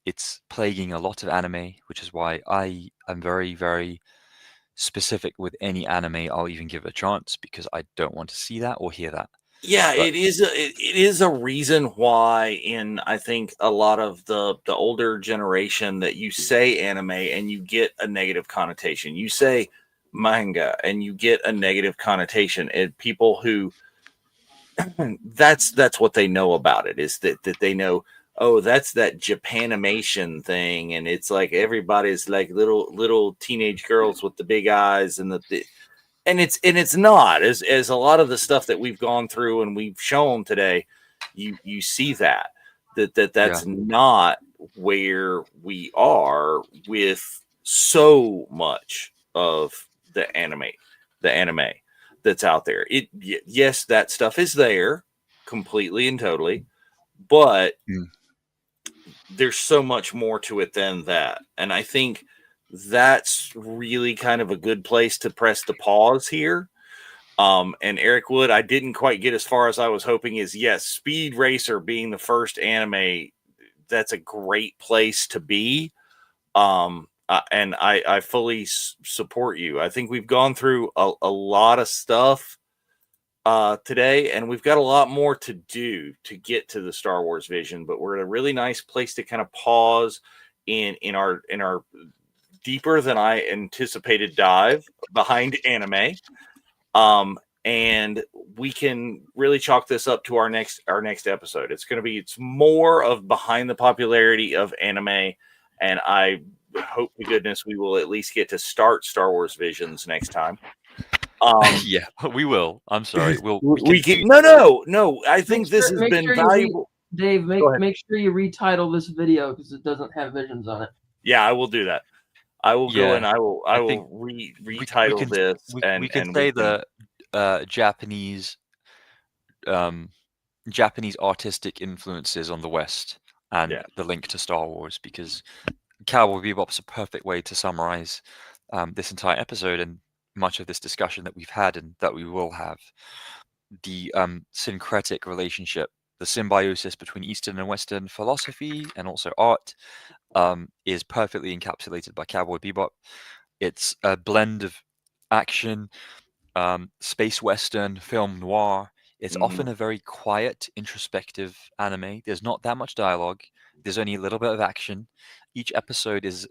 S3: It's plaguing a lot of anime, which is why I am very, very specific with any anime I'll even give a chance, because I don't want to see that or hear that.
S1: Yeah,
S3: But
S1: it is a reason why in I think a lot of the older generation that you say anime and you get a negative connotation. You say manga and you get a negative connotation. And people who that's what they know about it, is that they know, oh, that's that Japanimation thing, and it's like everybody's like little teenage girls with the big eyes and the and it's not, as a lot of the stuff that we've gone through and we've shown today, you see that's
S3: yeah,
S1: not where we are with so much of the anime that's out there. Yes, that stuff is there completely and totally, but
S3: mm,
S1: there's so much more to it than that. And I think that's really kind of a good place to press the pause here. And Eric Wood, I didn't quite get as far as I was hoping. Is yes, Speed Racer being the first anime, that's a great place to be. And I fully support you. I think we've gone through a lot of stuff today, and we've got a lot more to do to get to the Star Wars vision, but we're at a really nice place to kind of pause in our deeper than I anticipated dive behind anime. And we can really chalk this up to our next episode. It's more of behind the popularity of anime, and I hope to goodness we will at least get to start Star Wars Visions next time.
S3: yeah, we will. I'm sorry. We
S1: We
S3: can
S1: can
S3: do.
S1: no. I think this has been valuable.
S2: Dave, make sure you retitle this video because it doesn't have visions on it.
S1: Yeah, I will do that. I will go and I will retitle this,
S3: we can say the Japanese Japanese artistic influences on the West and the link to Star Wars, because Cowboy Bebop's a perfect way to summarize this entire episode and much of this discussion that we've had and that we will have. The syncretic relationship, the symbiosis between Eastern and Western philosophy and also art is perfectly encapsulated by Cowboy Bebop. It's a blend of action, space western, film noir. It's often a very quiet, introspective anime. There's not that much dialogue. There's only a little bit of action. Each episode is,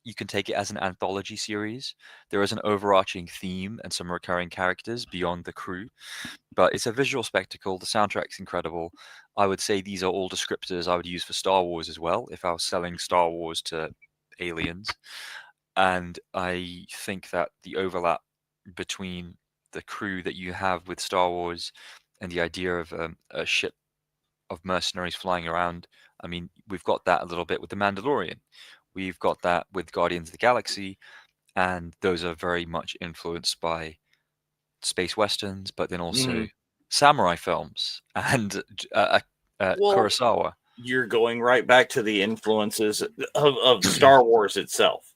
S3: you can take it as an anthology series. There is an overarching theme and some recurring characters beyond the crew, but it's a visual spectacle. The soundtrack's incredible. I would say these are all descriptors I would use for Star Wars as well if I was selling Star Wars to aliens. And I think that the overlap between the crew that you have with Star Wars and the idea of a ship of mercenaries flying around, I mean, we've got that a little bit with The Mandalorian. We've got that with Guardians of the Galaxy, and those are very much influenced by space westerns, but then also samurai films and Kurosawa.
S1: You're going right back to the influences of Star Wars itself.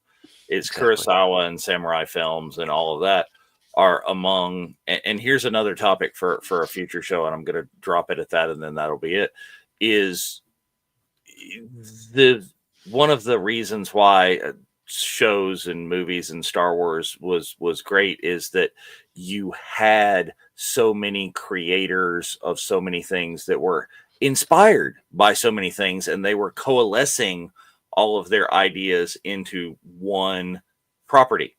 S1: It's exactly. Kurosawa and samurai films and all of that are among, and here's another topic for a future show, and I'm going to drop it at that, and then that'll be it, is one of the reasons why shows and movies and Star Wars was great is that you had so many creators of so many things that were inspired by so many things, and they were coalescing all of their ideas into one property.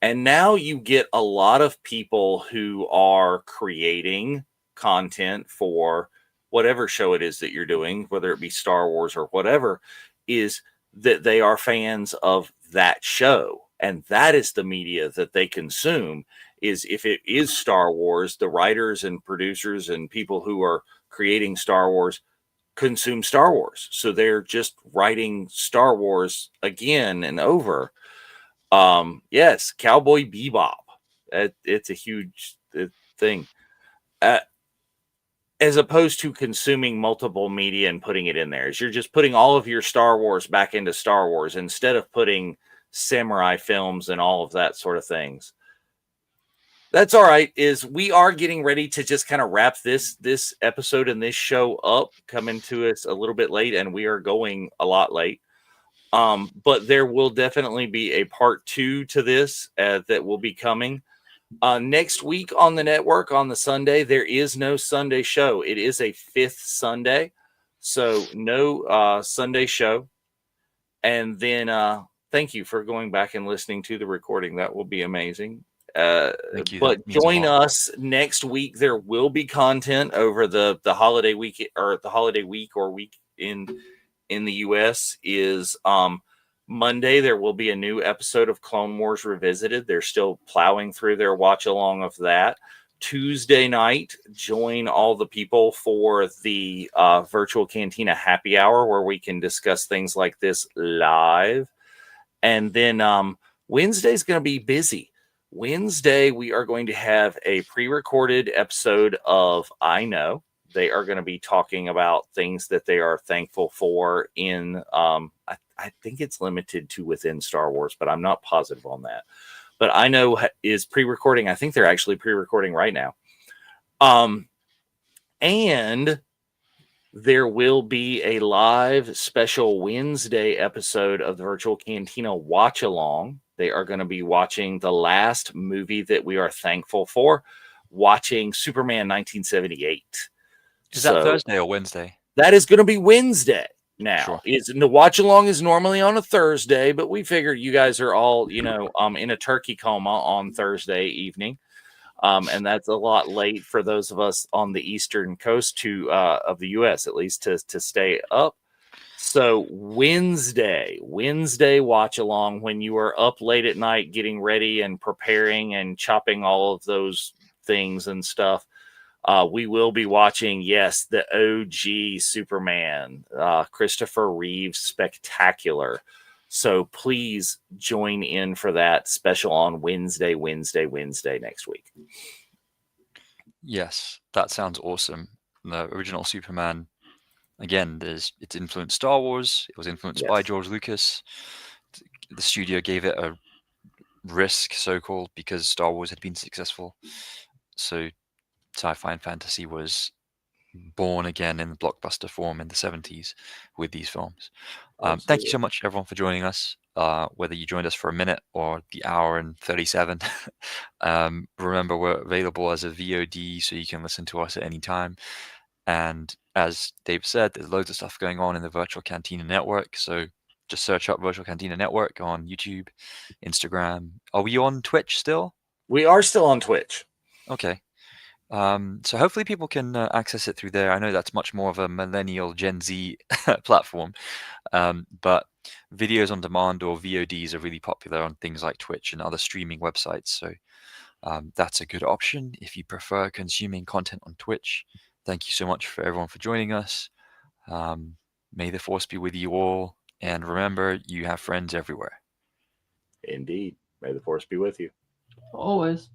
S1: And now you get a lot of people who are creating content for whatever show it is that you're doing, whether it be Star Wars or whatever, is that they are fans of that show. And that is the media that they consume. Is if it is Star Wars, the writers and producers and people who are creating Star Wars consume Star Wars. So they're just writing Star Wars again and over. Yes, Cowboy Bebop. It's a huge thing. As opposed to consuming multiple media and putting it in there, is you're just putting all of your Star Wars back into Star Wars instead of putting samurai films and all of that sort of things. That's all right. Is we are getting ready to just kind of wrap this episode and this show up, coming to us a little bit late, and we are going a lot late. But there will definitely be a part 2 to this that will be coming. Next week on the network on the Sunday, there is no Sunday show. It is a 5th Sunday, so no Sunday show. And then thank you for going back and listening to the recording. That will be amazing.
S3: Thank you.
S1: But join us next week. There will be content over the holiday week, or the holiday week or week in the US is Monday. There will be a new episode of Clone Wars Revisited. They're still plowing through their watch along of that. Tuesday night, join all the people for the virtual Cantina happy hour, where we can discuss things like this live. And then Wednesday's going to be busy. Wednesday, we are going to have a pre-recorded episode of I Know. They are going to be talking about things that they are thankful for in, I think it's limited to within Star Wars, but I'm not positive on that. But I Know is pre-recording. I think they're actually pre-recording right now. And there will be a live special Wednesday episode of the Virtual Cantina Watch Along. They are going to be watching the last movie that we are thankful for, watching Superman 1978.
S3: Is that Thursday or Wednesday?
S1: That is going to be Wednesday now.
S3: Sure.
S1: The watch along is normally on a Thursday, but we figured you guys are all, in a turkey coma on Thursday evening. And that's a lot late for those of us on the eastern coast of the U.S., at least, to stay up. So Wednesday watch along, when you are up late at night getting ready and preparing and chopping all of those things and stuff. We will be watching, yes, the OG Superman, Christopher Reeve's Spectacular. So please join in for that special on Wednesday next week.
S3: Yes, that sounds awesome. The original Superman, again, it's influenced Star Wars. It was influenced by George Lucas. The studio gave it a risk, so-called, because Star Wars had been successful. So sci-fi and fantasy was born again in the blockbuster form in the 70s with these films. Thank you so much, everyone, for joining us. Whether you joined us for a minute or the hour and 37. Remember, we're available as a VOD, so you can listen to us at any time. And as Dave said, there's loads of stuff going on in the Virtual Cantina Network. So just search up Virtual Cantina Network on YouTube, Instagram. Are we on Twitch still?
S1: We are still on Twitch.
S3: Okay. So hopefully people can access it through there. I know that's much more of a millennial Gen Z platform, but videos on demand or VODs are really popular on things like Twitch and other streaming websites. So that's a good option if you prefer consuming content on Twitch. Thank you so much for everyone for joining us. May the Force be with you all. And remember, you have friends everywhere.
S1: Indeed. May the Force be with you.
S2: Always.